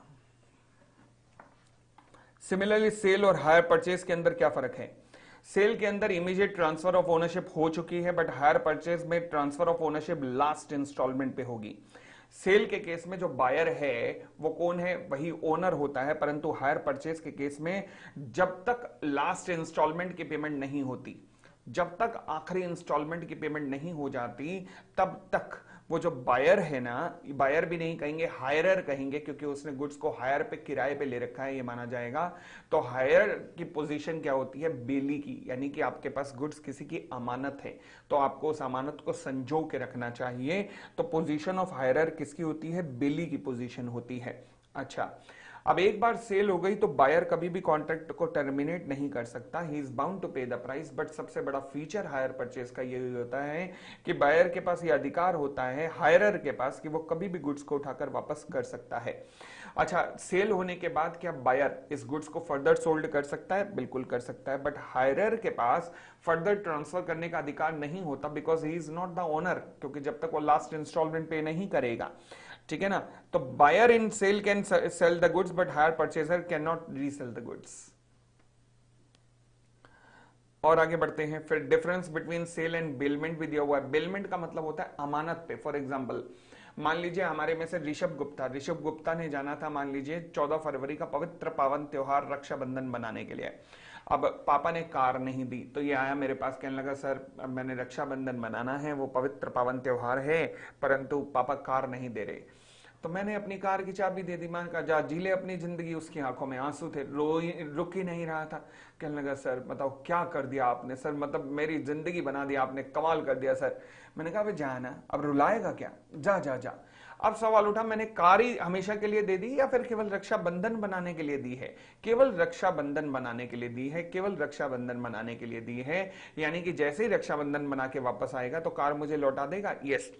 सिमिलरली सेल और हायर परचेज के अंदर क्या फर्क है। सेल के अंदर इमीडिएट ट्रांसफर ऑफ ओनरशिप हो चुकी है, बट हायर परचेज में transfer of ownership last instalment पे होगी। सेल के केस में जो बायर है वो कौन है, वही ओनर होता है। परंतु हायर परचेज के केस में जब तक लास्ट इंस्टॉलमेंट की पेमेंट नहीं होती, जब तक आखिरी इंस्टॉलमेंट की पेमेंट नहीं हो जाती, तब तक वो जो बायर है ना, बायर भी नहीं कहेंगे, हायरर कहेंगे, क्योंकि उसने गुड्स को हायर पे, किराए पे ले रखा है, ये माना जाएगा। तो हायर की पोजीशन क्या होती है, बेली की, यानी कि आपके पास गुड्स किसी की अमानत है, तो आपको उस अमानत को संजो के रखना चाहिए। तो पोजीशन ऑफ हायरर किसकी होती है, बेली की पोजीशन होती है। अच्छा, अब एक बार सेल हो गई तो बायर कभी भी कॉन्ट्रैक्ट को टर्मिनेट नहीं कर सकता, ही इज बाउंड टू पे द प्राइस। बट सबसे बड़ा फीचर हायर परचेज का यही होता है कि बायर के पास ये अधिकार होता है, हायरर के पास, कि वो कभी भी गुड्स को उठाकर वापस कर सकता है। अच्छा, सेल होने के बाद क्या बायर इस गुड्स को फर्दर सोल्ड कर सकता है, बिल्कुल कर सकता है। बट हायरर के पास फर्दर ट्रांसफर करने का अधिकार नहीं होता, because he is not the owner, क्योंकि जब तक वो लास्ट इंस्टॉलमेंट पे नहीं करेगा, ठीक है ना। तो buyer in sale can sell the goods, but hire purchaser can not resell the goods. और आगे बढ़ते हैं फिर, difference between sale and bailment with your. Bailment का मतलब होता है अमानत पे। फॉर एग्जांपल, मान लीजिए हमारे में से ऋषभ गुप्ता ने जाना था, मान लीजिए 14 फरवरी का पवित्र पावन त्योहार रक्षाबंधन बनाने के लिए। अब पापा ने कार नहीं दी, तो ये आया मेरे पास, कहने लगा सर मैंने रक्षाबंधन मनाना है, वो पवित्र पावन त्योहार है, परंतु पापा कार नहीं दे रहे। तो मैंने अपनी कार की चाबी दे दी, मान का जा जी ले अपनी जिंदगी। उसकी आंखों में आंसू थे, रुक ही नहीं रहा था। कहने लगा सर बताओ क्या कर दिया आपने, सर मतलब मेरी जिंदगी बना दी आपने, कमाल कर दिया सर। मैंने कहा जा ना, अब रुलाएगा क्या, जा जा जा। अब सवाल उठा, मैंने कार ही हमेशा के लिए दे दी या फिर केवल रक्षाबंधन बनाने के लिए दी है। केवल रक्षाबंधन बनाने के लिए दी है, केवल रक्षाबंधन बनाने के लिए दी है। यानी कि जैसे ही रक्षाबंधन बना के वापस आएगा तो कार मुझे लौटा देगा। यस,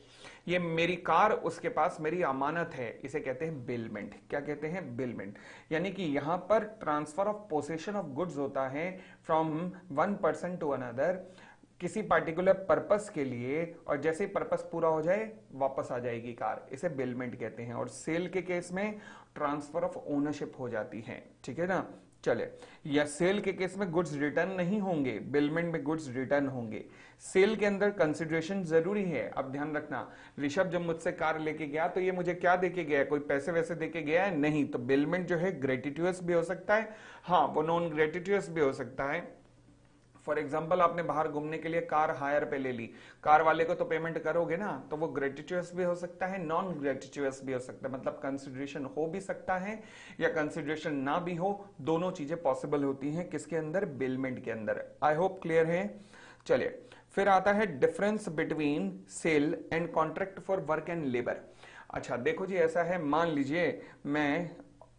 ये मेरी कार उसके पास मेरी अमानत है, इसे कहते हैं बेलमेंट। क्या कहते हैं, बेलमेंट। यानी कि यहां पर transfer of possession of goods होता है from one person to another, किसी पार्टिकुलर पर्पस के लिए, और जैसे ही पर्पस पूरा हो जाए वापस आ जाएगी कार, इसे बेलमेंट कहते हैं। और सेल के केस में ट्रांसफर ऑफ ओनरशिप हो जाती है, ठीक है ना। चले, या सेल के केस में गुड्स रिटर्न नहीं होंगे, बिलमेंट में गुड्स रिटर्न होंगे। सेल के अंदर कंसिडरेशन जरूरी है। अब ध्यान रखना, ऋषभ जब मुझसे कार लेके गया तो ये मुझे क्या देके गया है, कोई पैसे वैसे देके गया है नहीं, तो बिलमेंट जो है ग्रेटिट्यूअस भी हो सकता है, हाँ वो नॉन ग्रेटिट्यूअस भी हो सकता है। फॉर एग्जाम्पल आपने बाहर घूमने के लिए कार हायर पे ले ली, कार वाले को तो पेमेंट करोगे ना, तो वो ग्रेटिट्यूअस भी हो सकता है, नॉन ग्रेटिट्यूअस भी हो सकता है, मतलब कंसिडरेशन हो भी सकता है या कंसिडरेशन ना भी हो, दोनों चीजें पॉसिबल होती हैं किसके अंदर, बिलमेंट के अंदर। आई होप क्लियर है। चलिए फिर आता है difference between sale and contract for work and labour. अच्छा देखो जी, ऐसा है, मान लीजिए मैं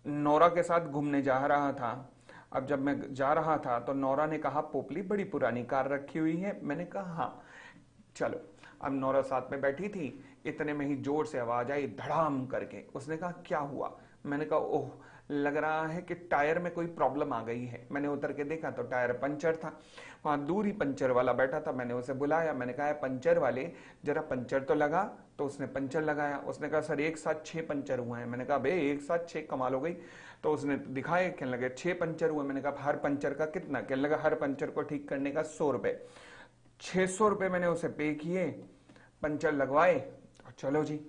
नोरा के साथ घूमने जा रहा था। अब जब मैं जा रहा था तो नोरा ने कहा पोपली बड़ी पुरानी कार रखी हुई है, मैंने कहा हाँ चलो। अब नोरा साथ में बैठी थी, इतने में ही जोर से आवाज आई धड़ाम करके, उसने कहा क्या हुआ, मैंने कहा ओह लग रहा है कि टायर में कोई प्रॉब्लम आ गई है। मैंने उतर के देखा तो टायर पंचर था, वहां दूर ही पंचर वाला बैठा था, मैंने उसे बुलाया, मैंने कहा पंचर वाले जरा पंचर तो लगा, तो उसने पंचर लगाया। उसने कहा सर एक साथ 6 पंचर हुए हैं। मैंने कहा बे एक साथ 6 कमाल हो गई। तो उसने दिखाए, कहने लगे 6 पंचर हुए। मैंने कहा हर पंचर का कितना, कहने लगा हर पंचर को ठीक करने का 100 रुपए। 600 रुपए मैंने उसे पे किए, पंचर लगवाए, चलो जी।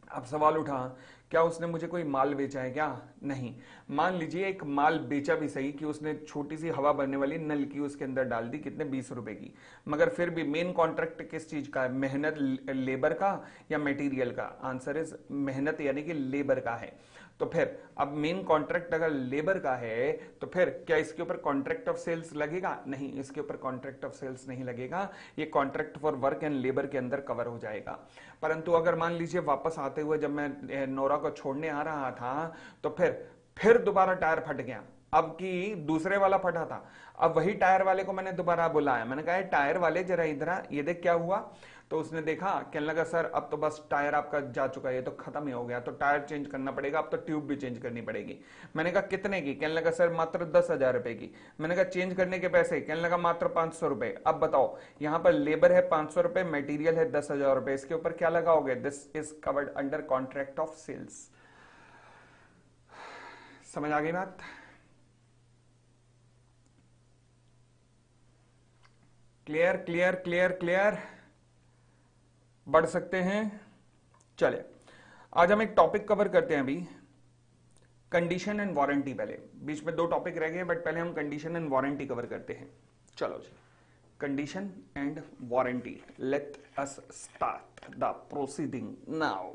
अब सवाल उठा क्या उसने मुझे कोई माल बेचा है क्या, नहीं। मान लीजिए एक माल बेचा भी सही कि उसने छोटी सी हवा भरने वाली नल की उसके अंदर डाल दी, कितने 20 रुपए की, मगर फिर भी मेन कॉन्ट्रैक्ट किस चीज का है, मेहनत लेबर का या मटेरियल का, आंसर इज मेहनत यानी कि लेबर का है। तो फिर अब मेन कॉन्ट्रैक्ट अगर लेबर का है तो फिर क्या इसके ऊपर कॉन्ट्रैक्ट ऑफ सेल्स लगेगा, नहीं, इसके ऊपर कॉन्ट्रैक्ट ऑफ सेल्स नहीं लगेगा, ये contract for work and labour के अंदर कवर हो जाएगा। परंतु अगर मान लीजिए वापस आते हुए जब मैं नोरा को छोड़ने आ रहा था तो फिर दोबारा टायर फट गया, अब की दूसरे वाला फटा था। अब वही टायर वाले को मैंने दोबारा बुलाया, मैंने कहा टायर वाले जरा इधर ये देख क्या हुआ। तो उसने देखा, कहने लगा सर अब तो बस टायर आपका जा चुका है, ये तो खत्म ही हो गया, तो टायर चेंज करना पड़ेगा, अब तो ट्यूब भी चेंज करनी पड़ेगी। मैंने कहा कितने की, कहने लगा सर मात्र 10,000 रुपए की। मैंने कहा चेंज करने के पैसे, कहने लगा मात्र 500 रुपए। अब बताओ यहाँ पर लेबर है 500 रुपए, मटेरियल है 10,000 रुपए, इसके ऊपर क्या लगाओगे, this is covered under contract of sales. समझ आ गई बात। क्लियर क्लियर क्लियर क्लियर, बढ़ सकते हैं। चले आज हम एक टॉपिक कवर करते हैं अभी, कंडीशन एंड वारंटी। पहले बीच में 2 टॉपिक रह गए, बट पहले हम कंडीशन एंड वारंटी कवर करते हैं। चलो जी, condition and warranty, let us start the proceeding now.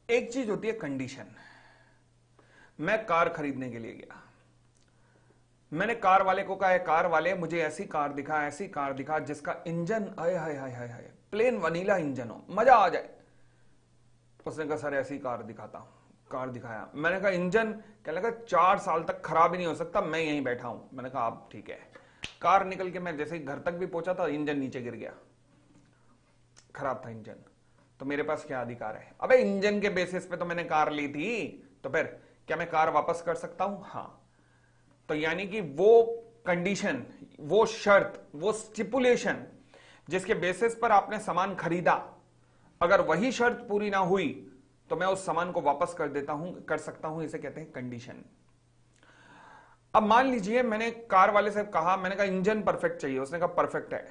एक चीज होती है कंडीशन। मैं कार खरीदने के लिए गया, मैंने कार वाले को कहा कार वाले मुझे ऐसी कार दिखा जिसका इंजन आय हाय हाय हाय हाय प्लेन वनीला इंजन हो, मजा आ जाए। उसने कहा सर ऐसी कार दिखाता हूं, कार दिखाया, मैंने कहा इंजन, कहने लगा 4 साल तक खराब ही नहीं हो सकता, मैं यहीं बैठा हूं। मैंने कहा आप ठीक है। कार निकल के मैं जैसे ही घर तक भी पहुंचा था, इंजन नीचे गिर गया, खराब था इंजन। तो मेरे पास क्या अधिकार है, अबे इंजन के बेसिस पे तो मैंने कार ली थी, तो फिर क्या मैं कार वापस कर सकता हूं, हाँ। तो यानी कि वो कंडीशन, वो शर्त, वो स्टिपुलेशन जिसके बेसिस पर आपने सामान खरीदा, अगर वही शर्त पूरी ना हुई तो मैं उस सामान को वापस कर देता हूं, कर सकता हूं, इसे कहते हैं कंडीशन। अब मान लीजिए मैंने कार वाले से कहा, मैंने कहा इंजन परफेक्ट चाहिए, उसने कहा परफेक्ट है।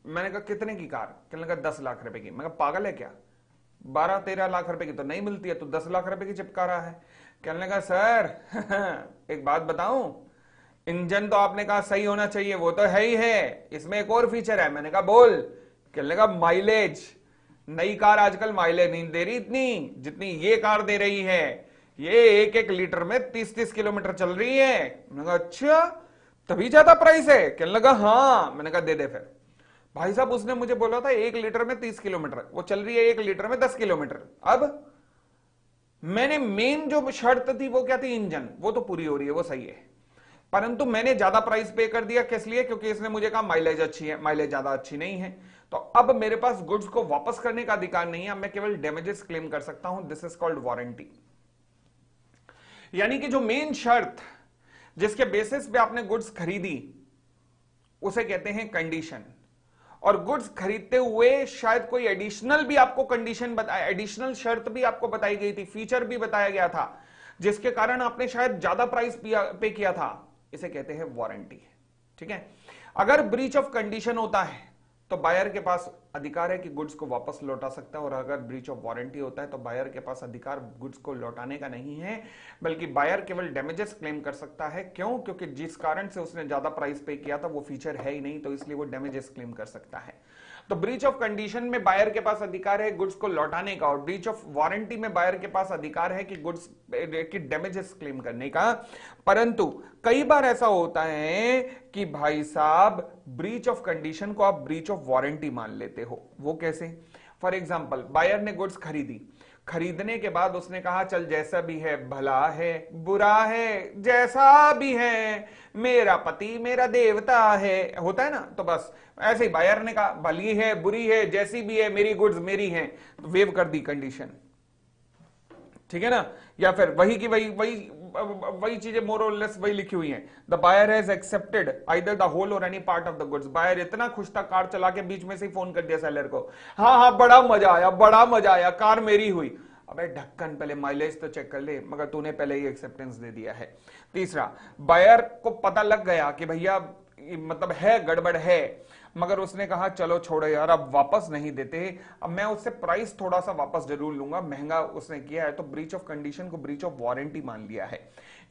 मैंने कहा कितने की कार, कहने लगा 10 लाख रुपए की। मैं कहा पागल है क्या, 12-13 लाख रुपए की तो नहीं मिलती है, तो 10 लाख रुपए की चिपका रहा है। कहने लगा सर एक बात बताऊं, इंजन तो आपने कहा सही होना चाहिए, वो तो है ही है, इसमें एक और फीचर है। मैंने कहा बोल। कहने लगा माइलेज, नई कार आजकल माइलेज नहीं दे रही इतनी जितनी ये कार दे रही है, ये 1-1 लीटर में 30-30 किलोमीटर चल रही है। मैंने कहा अच्छा तभी ज्यादा प्राइस है, कहने लगा हाँ। मैंने कहा दे दे फिर। भाई साहब उसने मुझे बोला था 1 लीटर में 30 किलोमीटर, वो चल रही है 1 लीटर में 10 किलोमीटर। अब मैंने मेन जो शर्त थी वो क्या थी, इंजन, वो तो पूरी हो रही है, वो सही है। परंतु मैंने ज्यादा प्राइस पे कर दिया, किस लिए? क्योंकि इसने मुझे कहा माइलेज अच्छी है, माइलेज ज्यादा अच्छी नहीं है। तो अब मेरे पास गुड्स को वापस करने का अधिकार नहीं है, अब मैं केवल डैमेजेस क्लेम कर सकता हूं। This is called warranty. यानी कि जो मेन शर्त जिसके बेसिस पे आपने गुड्स खरीदी उसे कहते हैं कंडीशन। और गुड्स खरीदते हुए शायद कोई एडिशनल भी आपको कंडीशन बताया, एडिशनल शर्त भी आपको बताई गई थी, फीचर भी बताया गया था, जिसके कारण आपने शायद ज्यादा प्राइस पे किया था, इसे कहते हैं वारंटी। ठीक है। अगर ब्रीच ऑफ कंडीशन होता है तो बायर के पास अधिकार है कि गुड्स को वापस लौटा सकता है, और अगर ब्रीच ऑफ वारंटी होता है तो बायर के पास अधिकार गुड्स को लौटाने का नहीं है, बल्कि बायर केवल डैमेजेस क्लेम कर सकता है। क्यों? क्योंकि जिस कारण से उसने ज्यादा प्राइस पे किया था वो फीचर है ही नहीं, तो इसलिए वो डैमेजेस क्लेम कर सकता है। तो ब्रीच ऑफ कंडीशन में बायर के पास अधिकार है गुड्स को लौटाने का, और ब्रीच ऑफ वारंटी में बायर के पास अधिकार है कि गुड्स की डैमेजेस क्लेम करने का। परंतु कई बार ऐसा होता है कि भाई साहब ब्रीच ऑफ कंडीशन को आप ब्रीच ऑफ वारंटी मान लेते हो। वो कैसे? फॉर एग्जाम्पल, बायर ने गुड्स खरीदी, खरीदने के बाद उसने कहा चल जैसा भी है, भला है बुरा है, जैसा भी है, मेरा पति मेरा देवता है, होता है ना। तो बस ऐसे ही बायर ने कहा भली है बुरी है जैसी भी है, मेरी गुड्स मेरी हैं, तो वेव कर दी कंडीशन। ठीक है ना। या फिर वही की वही वही वही चीजें मोर और लेस वही लिखी हुई हैं। The buyer has accepted either the whole or any part of the goods. Buyer इतना खुश था, कार चला के बीच में से ही फोन कर दिया सेलर को, हाँ हाँ बड़ा मजा आया, बड़ा मजा आया, कार मेरी हुई। अबे ढक्कन, पहले माइलेज तो चेक कर ले, मगर तूने पहले ही एक्सेप्टेंस दे दिया है। तीसरा, बायर को पता लग गया कि भैया मतलब है गड़बड़ है, मगर उसने कहा चलो छोड़ो यार, अब वापस नहीं देते, अब मैं उससे प्राइस थोड़ा सा वापस जरूर लूंगा, महंगा उसने किया है, तो ब्रीच ऑफ कंडीशन को ब्रीच ऑफ वारंटी मान लिया है।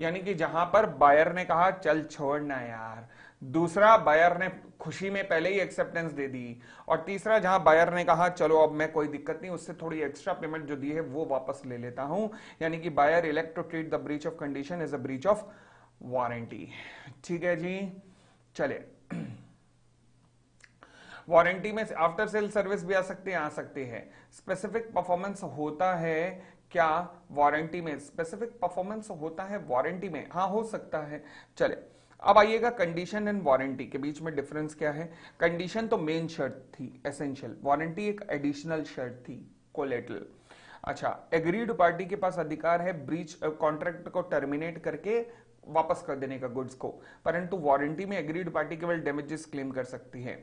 यानी कि जहां पर बायर ने कहा चल छोड़ना यार, दूसरा बायर ने खुशी में पहले ही एक्सेप्टेंस दे दी, और तीसरा जहां बायर ने कहा चलो अब मैं कोई दिक्कत नहीं, उससे थोड़ी एक्स्ट्रा पेमेंट जो दी है वो वापस ले लेता हूं। यानी कि buyer elect to treat the breach of condition as a breach of warranty. ठीक है जी, चले। वारंटी में आफ्टर सेल सर्विस भी आ सकती है, आ सकती है। स्पेसिफिक परफॉर्मेंस होता है क्या वारंटी में? स्पेसिफिक परफॉर्मेंस होता है वारंटी में, हाँ हो सकता है। चले अब आइएगा, कंडीशन एंड वारंटी के बीच में डिफरेंस क्या है। कंडीशन तो मेन शर्त थी, एसेंशियल। वारंटी एक एडिशनल शर्त थी, कोलेटरल। अच्छा, एग्रीड पार्टी के पास अधिकार है ब्रीच कॉन्ट्रैक्ट को टर्मिनेट करके वापस कर देने का गुड्स को, परंतु वारंटी में एग्रीड पार्टी केवल डैमेजेस क्लेम कर सकती है।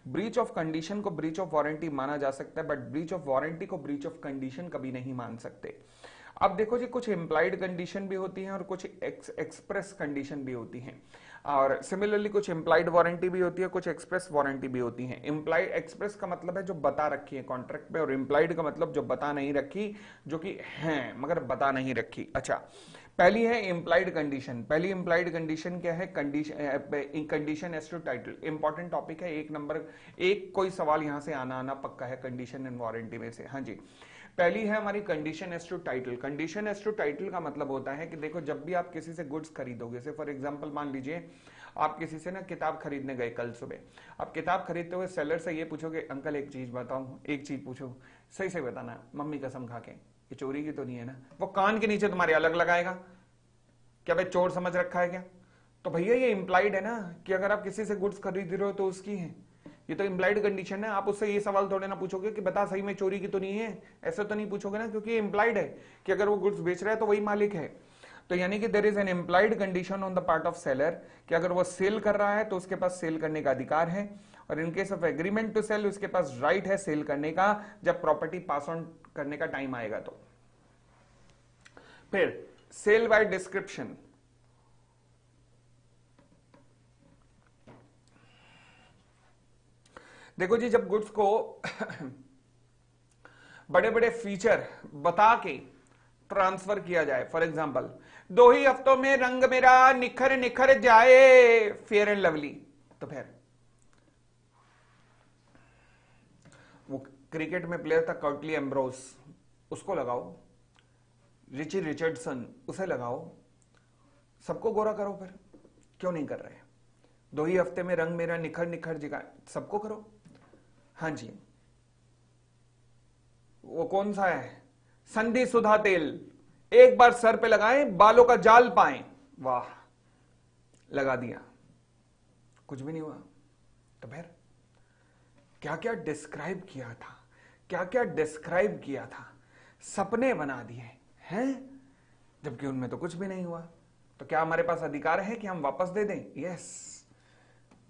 ब्रीच ऑफ कंडीशन को ब्रीच ऑफ वारंटी माना जा सकता है, बट ब्रीच ऑफ वारंटी को ब्रीच ऑफ कंडीशन कभी नहीं मान सकते। अब देखो जी, कुछ इंप्लाइड कंडीशन भी होती है और कुछ एक्सप्रेस कंडीशन भी होती हैं, और सिमिलरली कुछ इंप्लाइड वारंटी भी होती है, कुछ एक्सप्रेस वारंटी भी होती है। इंप्लाइड एक्सप्रेस का मतलब है जो बता रखी है कॉन्ट्रैक्ट में, और इंप्लाइड का मतलब जो बता नहीं रखी, जो कि है मगर बता नहीं रखी। अच्छा, पहली है इंप्लाइड कंडीशन। पहली इंप्लाइड कंडीशन क्या है? Condition as to title. Important topic है, एक नंबर, एक कोई सवाल यहां से आना पक्का है कंडीशन एंड वारंटी में से। हाँ जी, पहली है हमारी condition as to title. Condition as to title का मतलब होता है कि देखो, जब भी आप किसी से गुड्स खरीदोगे, से फॉर एग्जांपल मान लीजिए आप किसी से ना किताब खरीदने गए कल सुबह, आप किताब खरीदते हुए सेलर से ये पूछोगे अंकल एक चीज बताऊं, एक चीज पूछो, सही से बताना, मम्मी कसम खा के, ये चोरी की तो नहीं है ना? वो कान के नीचे तुम्हारे अलग लगाएगा, क्या भाई चोर समझ रखा है क्या? तो भैया ये इंप्लाइड है ना कि अगर आप किसी से गुड्स खरीद रहे हो तो उसकी है, ये तो इंप्लाइड कंडीशन है। आप उससे ये सवाल थोड़े ना पूछोगे कि बता सही में चोरी की तो नहीं है, ऐसा तो नहीं पूछोगे ना, क्योंकि ये इंप्लाइड है कि अगर वो गुड्स बेच रहा है तो वही मालिक है। तो यानी कि there is an implied condition on the part of seller कि अगर वो सेल कर रहा है तो उसके पास सेल करने का अधिकार है, और in case of agreement to sell उसके पास राइट है सेल करने का, जब प्रॉपर्टी पास ऑन करने का टाइम आएगा तो। फिर सेल बाय डिस्क्रिप्शन। देखो जी, जब गुड्स को बड़े बड़े फीचर बता के ट्रांसफर किया जाए, फॉर एग्जांपल 2 ही हफ्तों में रंग मेरा निखर निखर जाए, फेयर एंड लवली, तो फिर वो क्रिकेट में प्लेयर था कर्टली एम्ब्रोस, उसको लगाओ, रिची रिचर्डसन उसे लगाओ, सबको गोरा करो। फिर क्यों नहीं कर रहे? 2 ही हफ्ते में रंग मेरा निखर निखर जिगा, सबको करो। हाँ जी, वो कौन सा है? संधि सुधा तेल, एक बार सर पे लगाएं बालों का जाल पाएं, वाह, लगा दिया, कुछ भी नहीं हुआ। तो फिर क्या क्या डिस्क्राइब किया था, क्या क्या डिस्क्राइब किया था, सपने बना दिए हैं, जबकि उनमें तो कुछ भी नहीं हुआ। तो क्या हमारे पास अधिकार है कि हम वापस दे दें? Yes,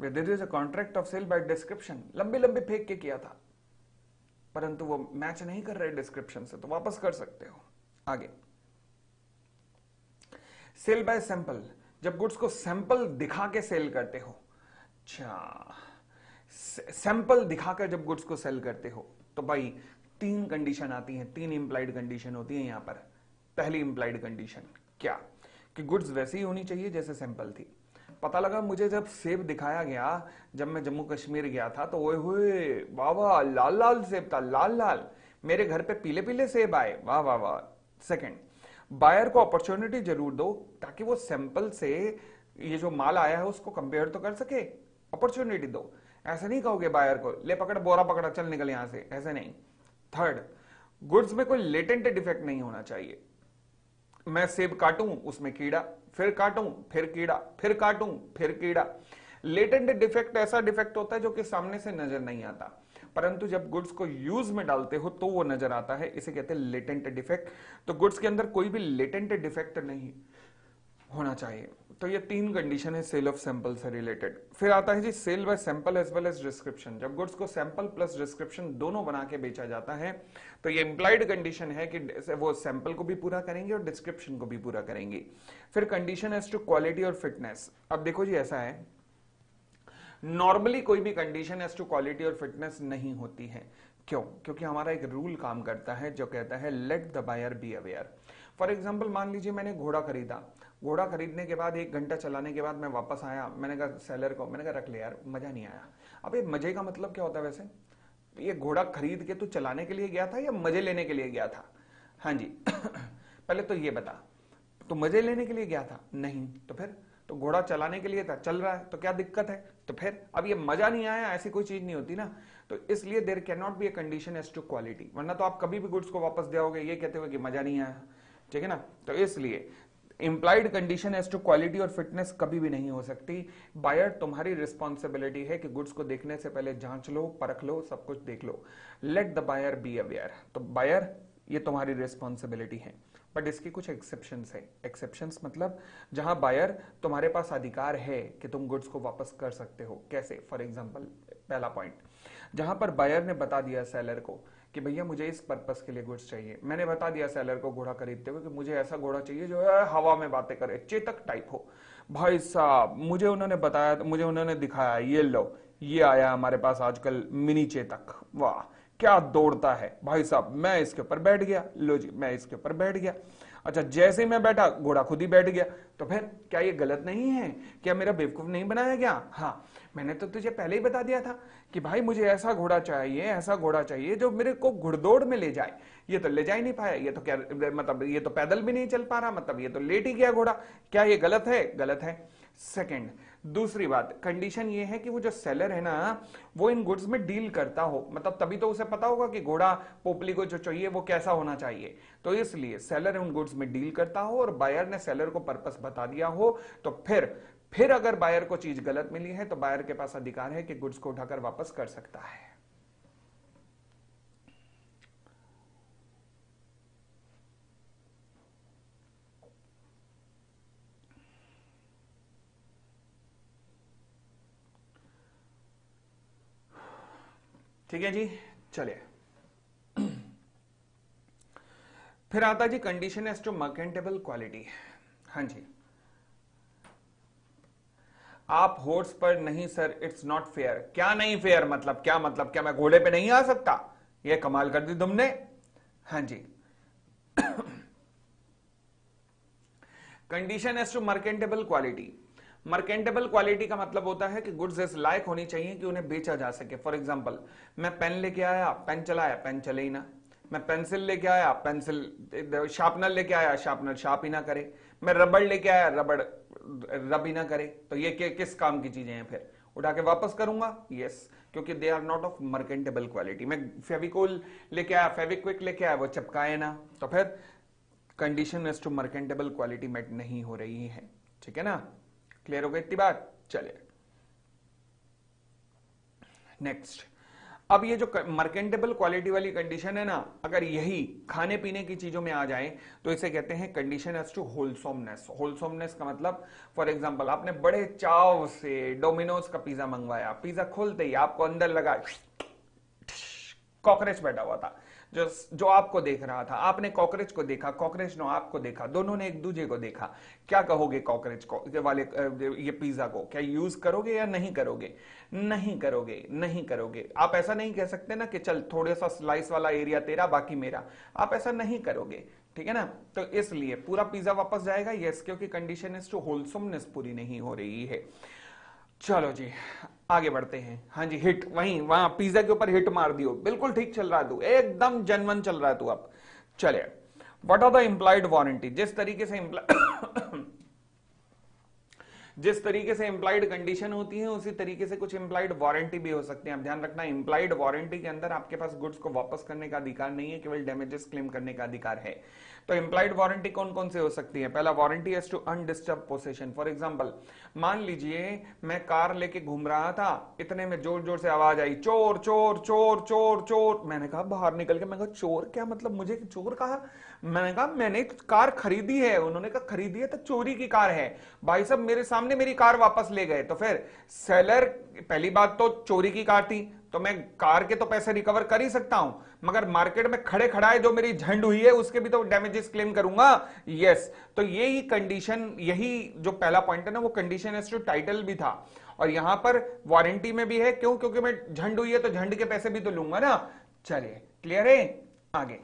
there is a contract of sale by description. लंबी लंबी फेंक के किया था, परंतु वो मैच नहीं कर रहे डिस्क्रिप्शन से, तो वापस कर सकते हो। आगे, सेल बाय सैंपल, जब गुड्स को सैंपल दिखा के सेल करते हो। अच्छा, सैंपल दिखाकर जब गुड्स को सेल करते हो तो भाई तीन कंडीशन आती हैं, तीन इंप्लाइड कंडीशन होती हैं यहां पर। पहली इंप्लाइड कंडीशन क्या, कि गुड्स वैसी ही होनी चाहिए जैसे सैंपल थी। पता लगा मुझे जब सेब दिखाया गया, जब मैं जम्मू कश्मीर गया था, तो ओए होए वाह वाह, लाल लाल सेब था, लाल लाल। मेरे घर पे पीले पीले सेब आए, वाह वाह वाह। सेकंड, बायर को अपॉर्चुनिटी जरूर दो ताकि वो सैंपल से ये जो माल आया है उसको कंपेयर तो कर सके, अपॉर्चुनिटी दो। ऐसे नहीं कहोगे बायर को, ले पकड़ बोरा पकड़ा चल निकल यहां से, ऐसे नहीं। थर्ड, गुड्स में कोई लेटेंट डिफेक्ट नहीं होना चाहिए। मैं सेब काटूं उसमें कीड़ा, फिर काटूं फिर कीड़ा, फिर काटूं फिर कीड़ा। लेटेंट डिफेक्ट ऐसा डिफेक्ट होता है जो कि सामने से नजर नहीं आता, परंतु जब गुड्स को यूज में डालते हो तो वो नजर आता है, इसे कहते हैं लेटेंट डिफेक्ट। तो गुड्स के अंदर कोई भी लेटेंट डिफेक्ट नहीं होना चाहिए। तो ये तीन कंडीशन है सेल ऑफ सैंपल से रिलेटेड। फिर आता है जी sale by sample as well as description. जब गुड्स को सैंपल प्लस डिस्क्रिप्शन दोनों बना के बेचा जाता है तो ये इंप्लाइड कंडीशन है कि वो सैंपल को भी पूरा करेंगे और डिस्क्रिप्शन को भी पूरा करेंगे। फिर कंडीशन एज टू क्वालिटी और फिटनेस। अब देखो जी ऐसा है, नॉर्मली कोई भी कंडीशन एज टू क्वालिटी और फिटनेस नहीं होती है। क्यों? क्योंकि हमारा एक रूल काम करता है जो कहता है let the buyer be aware. For example मान लीजिए मैंने घोड़ा खरीदा, घोड़ा खरीदने के बाद 1 घंटा चलाने के बाद मैं वापस आया, मैंने कहा सेलर को, मैंने कहा रख ले यार, मजा नहीं आया। अब ये मजे का मतलब क्या होता है वैसे? ये घोड़ा खरीद के तू चलाने के लिए गया था या मजे लेने के लिए गया था? हाँ जी पहले तो ये बता, तो मजे लेने के लिए गया था? नहीं, तो फिर तो घोड़ा चलाने के लिए था, चल रहा है, तो क्या दिक्कत है? तो फिर अब ये मजा नहीं आया, ऐसी कोई चीज नहीं होती ना। तो इसलिए there can not be a condition as to quality, वरना तो आप कभी भी गुड्स को वापस दोगे ये कहते हुए कि मजा नहीं आया, ठीक है ना। तो इसलिए implied condition as to quality और फिटनेस कभी भी नहीं हो सकती। बायर तुम्हारी रिस्पॉन्सिबिलिटी है कि गुड्स को देखने से पहले जांच लो, परख लो, सब कुछ देख लो। Let the buyer be aware. तो बायर ये तुम्हारी रिस्पॉन्सिबिलिटी है, बट इसकी कुछ एक्सेप्शंस है। एक्सेप्शंस मतलब जहां बायर तुम्हारे पास अधिकार है कि तुम गुड्स को वापस कर सकते हो। कैसे? फॉर एग्जांपल पहला पॉइंट, जहां पर बायर ने बता दिया सेलर को कि भैया मुझे इस पर्पस के लिए गुड्स चाहिए। मैंने बता दिया सेलर को घोड़ा खरीदते हुए कि मुझे ऐसा घोड़ा चाहिए जो है हवा में बातें करे, चेतक टाइप हो। भाई साहब मुझे उन्होंने बताया, मुझे उन्होंने दिखाया, ये लो ये आया हमारे पास आजकल मिनी चेतक, वाह क्या दौड़ता है भाई साहब। मैं इसके ऊपर बैठ गया, लो जी मैं इसके ऊपर बैठ गया। अच्छा जैसे ही मैं बैठा घोड़ा खुद ही बैठ गया। तो फिर क्या ये गलत नहीं है? क्या मेरा बेवकूफ नहीं बनाया गया? हाँ, मैंने तो तुझे पहले ही बता दिया था कि भाई मुझे ऐसा घोड़ा चाहिए, ऐसा घोड़ा चाहिए जो मेरे को घुड़दौड़ में ले जाए। ये तो ले जा ही नहीं पाया, ये तो क्या मतलब, ये तो पैदल भी नहीं चल पा रहा, मतलब ये तो लेट ही गया घोड़ा। क्या ये गलत है? गलत है। सेकंड, दूसरी बात, कंडीशन ये है कि वो जो सेलर है ना वो इन गुड्स में डील करता हो, मतलब तभी तो उसे पता होगा कि घोड़ा पोपली को जो चाहिए वो कैसा होना चाहिए। तो इसलिए सेलर उन गुड्स में डील करता हो और बायर ने सेलर को पर्पस बता दिया हो। तो फिर अगर बायर को चीज गलत मिली है तो बायर के पास अधिकार है कि गुड्स को उठाकर वापस कर सकता है। ठीक है जी, चलिए फिर आता जी condition as to merchantable quality. हाँ जी, आप हॉर्स पर नहीं सर, इट्स नॉट फेयर। क्या नहीं फेयर मतलब? क्या मतलब? क्या मैं घोड़े पे नहीं आ सकता? ये कमाल कर दी तुमने। हाँ जी condition as to merchantable quality. Merchantable quality का मतलब होता है कि गुड्स इस लायक होनी चाहिए कि उन्हें बेचा जा सके। फॉर एग्जांपल, मैं पेन लेके आया, पेन चलाया, पेन चले ही ना। मैं पेंसिल लेके आया, पेंसिल, शार्पनर लेके आया, शार्पनर शार्प ही ना करे। मैं रबड़ लेके आया, रबड़ रब ही ना करे। तो ये किस काम की चीजें हैं? फिर उठा के वापस करूंगा? यस, क्योंकि they are not of merchantable quality. मैं फेविकोल लेके आया, फेविक्विक लेके आया, वो चिपकाए ना। तो फिर condition as to merchantable quality met नहीं हो रही है, ठीक है ना। क्लियर हो गई इतनी बात? चलिए नेक्स्ट। अब ये जो मर्केंटेबल क्वालिटी वाली कंडीशन है ना, अगर यही खाने पीने की चीजों में आ जाए तो इसे कहते हैं कंडीशन एज टू होलसोमनेस। होलसोमनेस का मतलब, फॉर एग्जांपल आपने बड़े चाव से डोमिनोज का पिज्जा मंगवाया, पिज्जा खोलते ही आपको अंदर लगा कॉकरोच बैठा हुआ था, जो जो आपको देख रहा था। आपने कॉकरोच को देखा, कॉकरोच ने आपको देखा, दोनों ने एक दूसरे को देखा। क्या कहोगे कॉकरोच को वाले ये पिज्जा को? क्या यूज करोगे या नहीं करोगे? नहीं करोगे, नहीं करोगे। आप ऐसा नहीं कह सकते ना कि चल थोड़ा सा स्लाइस वाला एरिया तेरा बाकी मेरा, आप ऐसा नहीं करोगे, ठीक है ना। तो इसलिए पूरा पिज्जा वापस जाएगा, यस, क्योंकि कंडीशन इज टू होलसमनेस पूरी नहीं हो रही है। चलो जी आगे बढ़ते हैं। हाँ जी, हिट वहीं वहां पिज्जा के ऊपर हिट मार दियो, बिल्कुल ठीक चल रहा है तू, एकदम जनवन चल रहा है तू। अब चले, what are the implied warranty. जिस तरीके से इंप्लाइड कंडीशन होती है उसी तरीके से कुछ इंप्लाइड वारंटी भी हो सकती है। आप ध्यान रखना, इंप्लाइड वारंटी के अंदर आपके पास गुड्स को वापस करने का अधिकार नहीं है, केवल डैमेजेस क्लेम करने का अधिकार है। तो इंप्लाइड वारंटी कौन कौन से हो सकती है? पहला, warranty as to undisturbed possession. For example, मान लीजिए मैं कार लेके घूम रहा था, इतने में जोर जोर से आवाज आई, चोर चोर चोर चोर चोर। मैंने कहा बाहर निकल के, मैंने कहा चोर क्या मतलब, मुझे चोर कहा? मैंने कहा मैंने कार खरीदी है। उन्होंने कहा खरीदी है तो चोरी की कार है। भाई साहब मेरे सामने मेरी कार वापस ले गए। तो फिर सेलर, पहली बात तो चोरी की कार थी तो मैं कार के तो पैसे रिकवर कर ही सकता हूं, मगर मार्केट में खड़े खड़ाए जो मेरी झंड हुई है उसके भी तो डैमेजेस क्लेम करूंगा। यस, तो यही कंडीशन, यही जो पहला पॉइंट है ना, वो कंडीशन एज टू टाइटल भी था और यहां पर वारंटी में भी है। क्यों? क्योंकि मैं झंड हुई है तो झंड के पैसे भी तो लूंगा ना। चलिए क्लियर है? आगे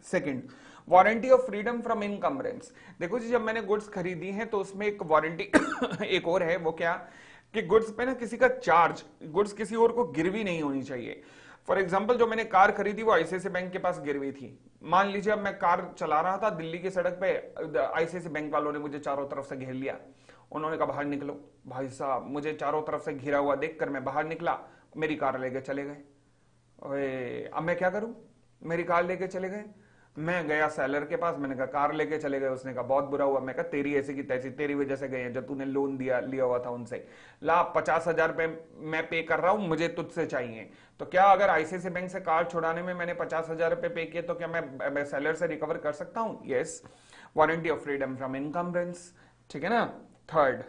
second, warranty of freedom from encumbrance. देखो जी, जब मैंने गुड्स खरीदी हैं तो उसमें एक वारंटी एक और है, वो क्या कि गुड्स पे ना किसी का चार्ज, गुड्स किसी और को गिरवी नहीं होनी चाहिए। फॉर एग्जाम्पल, जो मैंने कार खरीदी वो आईसीआईसीआई बैंक के पास गिरवी थी। मान लीजिए अब मैं कार चला रहा था दिल्ली की सड़क पे, आईसीआईसीआई बैंक वालों ने मुझे चारों तरफ से घेर लिया। उन्होंने कहा बाहर निकलो। भाई साहब मुझे चारों तरफ से घिरा हुआ देखकर मैं बाहर निकला, मेरी कार लेके चले गए। अब मैं क्या करूं? मेरी कार लेके चले गए। मैं गया सेलर के पास, मैंने कहा कार लेके चले गए। उसने कहा बहुत बुरा हुआ। मैं कहा तेरी ऐसी की तैसी, तेरी वजह से गए हैं, जो तूने लोन लिया हुआ था उनसे। ला 50,000 रुपए मैं पे कर रहा हूं, मुझे तुझसे चाहिए। तो क्या अगर आईसीआईसीआई बैंक से कार छुड़ाने में मैंने 50,000 रुपए पे किए तो क्या मैं सेलर से रिकवर कर सकता हूं? Yes, warranty of freedom from encumbrance, ठीक है ना। Third,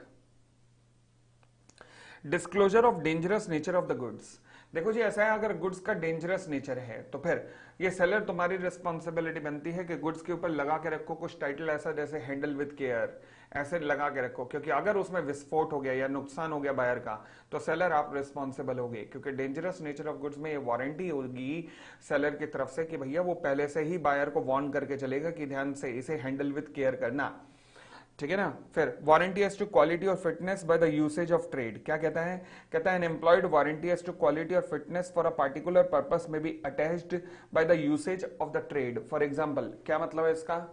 disclosure of dangerous nature of the goods. देखो जी ऐसा है, अगर गुड्स का डेंजरस नेचर है तो फिर ये सेलर तुम्हारी रिस्पॉन्सिबिलिटी बनती है कि गुड्स के ऊपर लगा के रखो कुछ टाइटल ऐसा जैसे हैंडल विद केयर, ऐसे लगा के रखो, क्योंकि अगर उसमें विस्फोट हो गया या नुकसान हो गया बायर का तो सेलर आप रिस्पॉन्सिबल होगे, क्योंकि डेंजरस नेचर ऑफ गुड्स में ये वारंटी होगी सेलर की तरफ से कि भैया वो पहले से ही बायर को वार्न करके चलेगा कि ध्यान से इसे हैंडल विद केयर करना, ठीक है ना। फिर वारंटी एज टू क्वालिटी और fitness by the usage of trade. क्या कहता है? कहता है an implied warranty as to quality और fitness for a particular purpose may be attached by the usage of the trade. For example, क्या मतलब है इसका?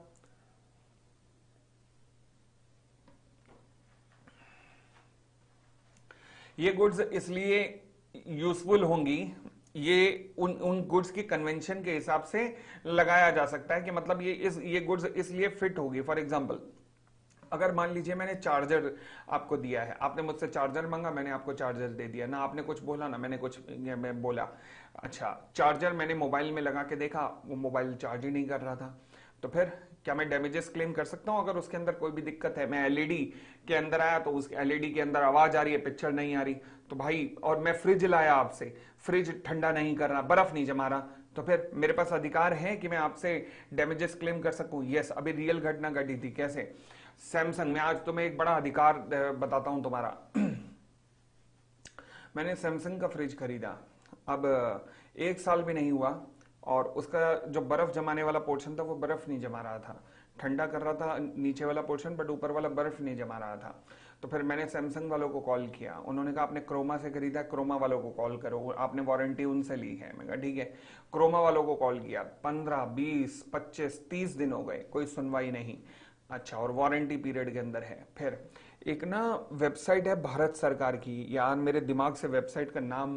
ये गुड्स इसलिए यूजफुल होंगी, ये उन गुड्स की कन्वेंशन के हिसाब से लगाया जा सकता है कि मतलब ये गुड्स इसलिए फिट होगी। फॉर एग्जांपल, अगर मान लीजिए मैंने चार्जर आपको दिया है, आपने मुझसे चार्जर मांगा, मैंने आपको चार्जर दे दिया ना, आपने कुछ बोला ना मैंने कुछ मैं बोला। अच्छा, चार्जर मैंने मोबाइल में लगा के देखा, वो मोबाइल चार्ज ही नहीं कर रहा था, तो फिर क्या मैं डैमेजेस क्लेम कर सकता हूं? अगर उसके अंदर कोई भी दिक्कत है, मैं एलईडी के अंदर आया तो उस एलईडी के अंदर आवाज आ रही है, पिक्चर नहीं आ रही, तो भाई, और मैं फ्रिज लाया आपसे, फ्रिज ठंडा नहीं कर रहा, बर्फ नहीं जमा रहा, तो फिर मेरे पास अधिकार है कि मैं आपसे डैमेजेस क्लेम कर सकूं। यस, अभी रियल घटना घटी थी। कैसे? सैमसंग में, आज तुम्हें एक बड़ा अधिकार बताता हूं तुम्हारा। मैंने सैमसंग का फ्रिज खरीदा, अब 1 साल भी नहीं हुआ और उसका जो बर्फ जमाने वाला पोर्शन था वो बर्फ नहीं जमा रहा था, ठंडा कर रहा था नीचे वाला पोर्शन बट ऊपर वाला बर्फ नहीं जमा रहा था। तो फिर मैंने सैमसंग वालों को कॉल किया, उन्होंने कहा आपने क्रोमा से खरीदा, क्रोमा वालों को कॉल करो, आपने वारंटी उनसे ली है। मैं कहा ठीक है। क्रोमा वालों को कॉल किया, 15, 20, 25, 30 दिन हो गए, कोई सुनवाई नहीं। अच्छा, और वारंटी पीरियड के अंदर है। फिर एक ना वेबसाइट है भारत सरकार की, यार मेरे दिमाग से वेबसाइट का नाम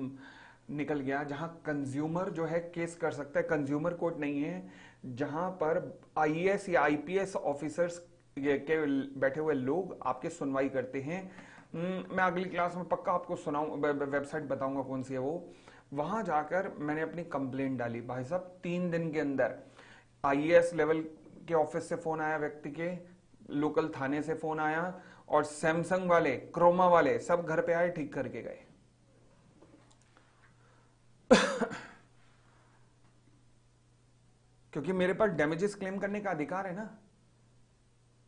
निकल गया, जहां कंज्यूमर जो है केस कर सकता है, कंज्यूमर कोर्ट नहीं है, जहां पर आईएएस या आईपीएस ऑफिसर्स के बैठे हुए लोग आपके सुनवाई करते हैं। मैं अगली क्लास में पक्का आपको सुनाऊं, वेबसाइट बताऊंगा कौन सी है वो। वहां जाकर मैंने अपनी कंप्लेंट डाली। भाई साहब 3 दिन के अंदर आईएएस लेवल के ऑफिस से फोन आया, व्यक्ति के लोकल थाने से फोन आया, और सैमसंग वाले, क्रोमा वाले सब घर पे आए, ठीक करके गए। क्योंकि मेरे पास डैमेजेस क्लेम करने का अधिकार है ना।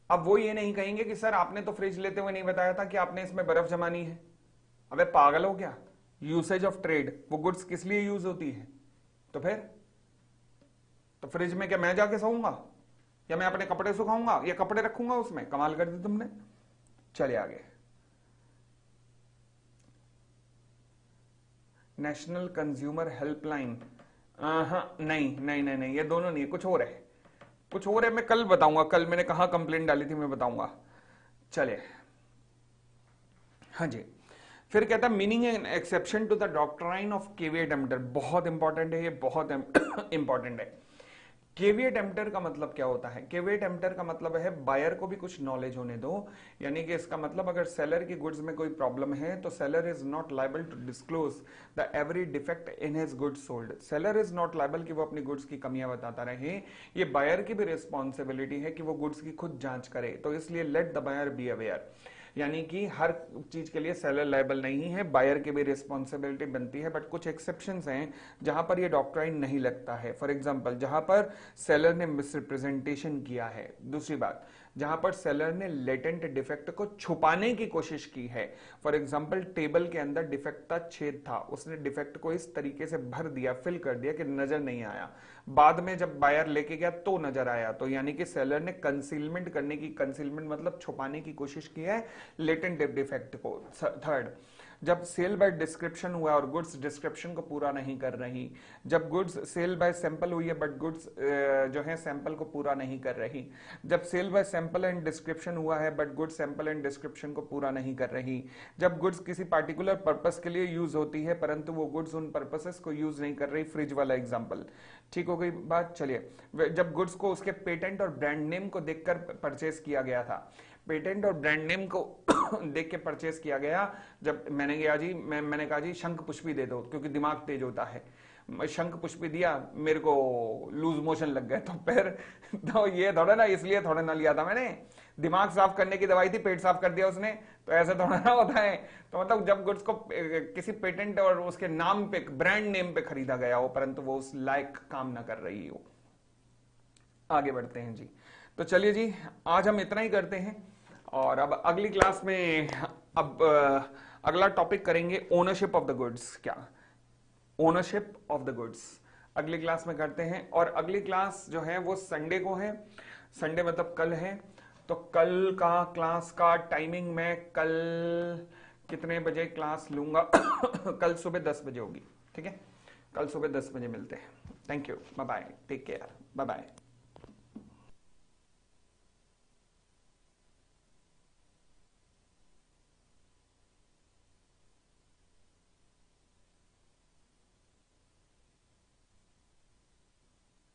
अब वो ये नहीं कहेंगे कि सर आपने तो फ्रिज लेते हुए नहीं बताया था कि आपने इसमें बर्फ जमानी है। अबे पागल हो क्या? यूसेज ऑफ ट्रेड, वो गुड्स किस लिए यूज होती है? तो फिर तो फ्रिज में क्या मैं जाके सोऊंगा, या मैं अपने कपड़े सुखाऊंगा, या कपड़े रखूंगा उसमें? कमाल कर दी तुमने। चलिए आगे। नेशनल कंज्यूमर हेल्पलाइन, नहीं नहीं नहीं नहीं, ये दोनों नहीं, कुछ और है, कुछ और है। मैं कल बताऊंगा, कल मैंने कहा कंप्लेंट डाली थी, मैं बताऊंगा। चलिए, हाँ जी। फिर कहता है meaning and exception to the doctrine of caveat emptor. बहुत इंपॉर्टेंट है ये, बहुत इंपॉर्टेंट है। केविएट एम्पटर का मतलब क्या होता है? केविएट एम्पटर का मतलब है बायर को भी कुछ नॉलेज होने दो। यानी कि इसका मतलब अगर सेलर की गुड्स में कोई प्रॉब्लम है तो seller is not liable to disclose the every defect in his goods sold. Seller is not liable कि वो अपनी गुड्स की कमियां बताता रहे। ये बायर की भी रिस्पॉन्सिबिलिटी है कि वो गुड्स की खुद जांच करे। तो इसलिए let the buyer be aware. यानी कि हर चीज के लिए सेलर लायबल नहीं है, बायर की भी रिस्पॉन्सिबिलिटी बनती है। बट कुछ एक्सेप्शंस हैं जहां पर ये डॉक्ट्राइन नहीं लगता है। फॉर एग्जांपल, जहां पर सेलर ने मिसरिप्रेजेंटेशन किया है। दूसरी बात, जहां पर सेलर ने लेटेंट डिफेक्ट को छुपाने की कोशिश की है। फॉर एग्जांपल, टेबल के अंदर डिफेक्ट था, छेद था, उसने डिफेक्ट को इस तरीके से भर दिया, फिल कर दिया कि नजर नहीं आया। बाद में जब बायर लेके गया तो नजर आया। तो यानी कि सेलर ने कंसीलमेंट करने की, कंसीलमेंट मतलब छुपाने की कोशिश की है लेटेंट डिफेक्ट को। थर्ड, जब सेल बाय डिस्क्रिप्शन हुआ और गुड्स डिस्क्रिप्शन को पूरा नहीं कर रही। जब गुड्स सेल बाय सैंपल हुई है बट गुड्स जो है सैंपल को पूरा नहीं कर रही। जब sale by sample and description हुआ है but goods sample and description को पूरा नहीं कर रही। जब गुड्स किसी पार्टिकुलर पर्पस के लिए यूज होती है परंतु वो गुड्स उन पर्पसेस को यूज नहीं कर रही। फ्रिज वाला एग्जांपल, ठीक हो गई बात। चलिए, जब गुड्स को उसके पेटेंट और ब्रांड नेम को देखकर परचेस किया गया था। पेटेंट और ब्रांड नेम को देख के परचेस किया गया। जब मैंने गया जी, मैंने कहा जी शंख पुष्पी दे दो क्योंकि दिमाग तेज होता है। शंख पुष्पी दिया, मेरे को लूज मोशन लग गए। तो फिर तो ये थोड़ा ना, इसलिए थोड़ा ना लिया था मैंने। दिमाग साफ करने की दवाई थी, पेट साफ कर दिया उसने, तो ऐसा थोड़ा ना होता है। तो मतलब जब गुड्स को किसी पेटेंट और उसके नाम पे, ब्रांड नेम पे खरीदा गया हो परंतु वो उस लायक काम ना कर रही हो। आगे बढ़ते हैं जी। तो चलिए जी, आज हम इतना ही करते हैं। और अब अगली क्लास में अब अगला टॉपिक करेंगे ओनरशिप ऑफ द गुड्स। क्या ओनरशिप ऑफ द गुड्स अगली क्लास में करते हैं। और अगली क्लास जो है वो संडे को है। संडे मतलब कल है। तो कल का क्लास का टाइमिंग मैं कल कितने बजे क्लास लूंगा? कल सुबह 10 बजे होगी, ठीक है? कल सुबह 10 बजे मिलते हैं। Thank you, bye bye, take care, bye bye.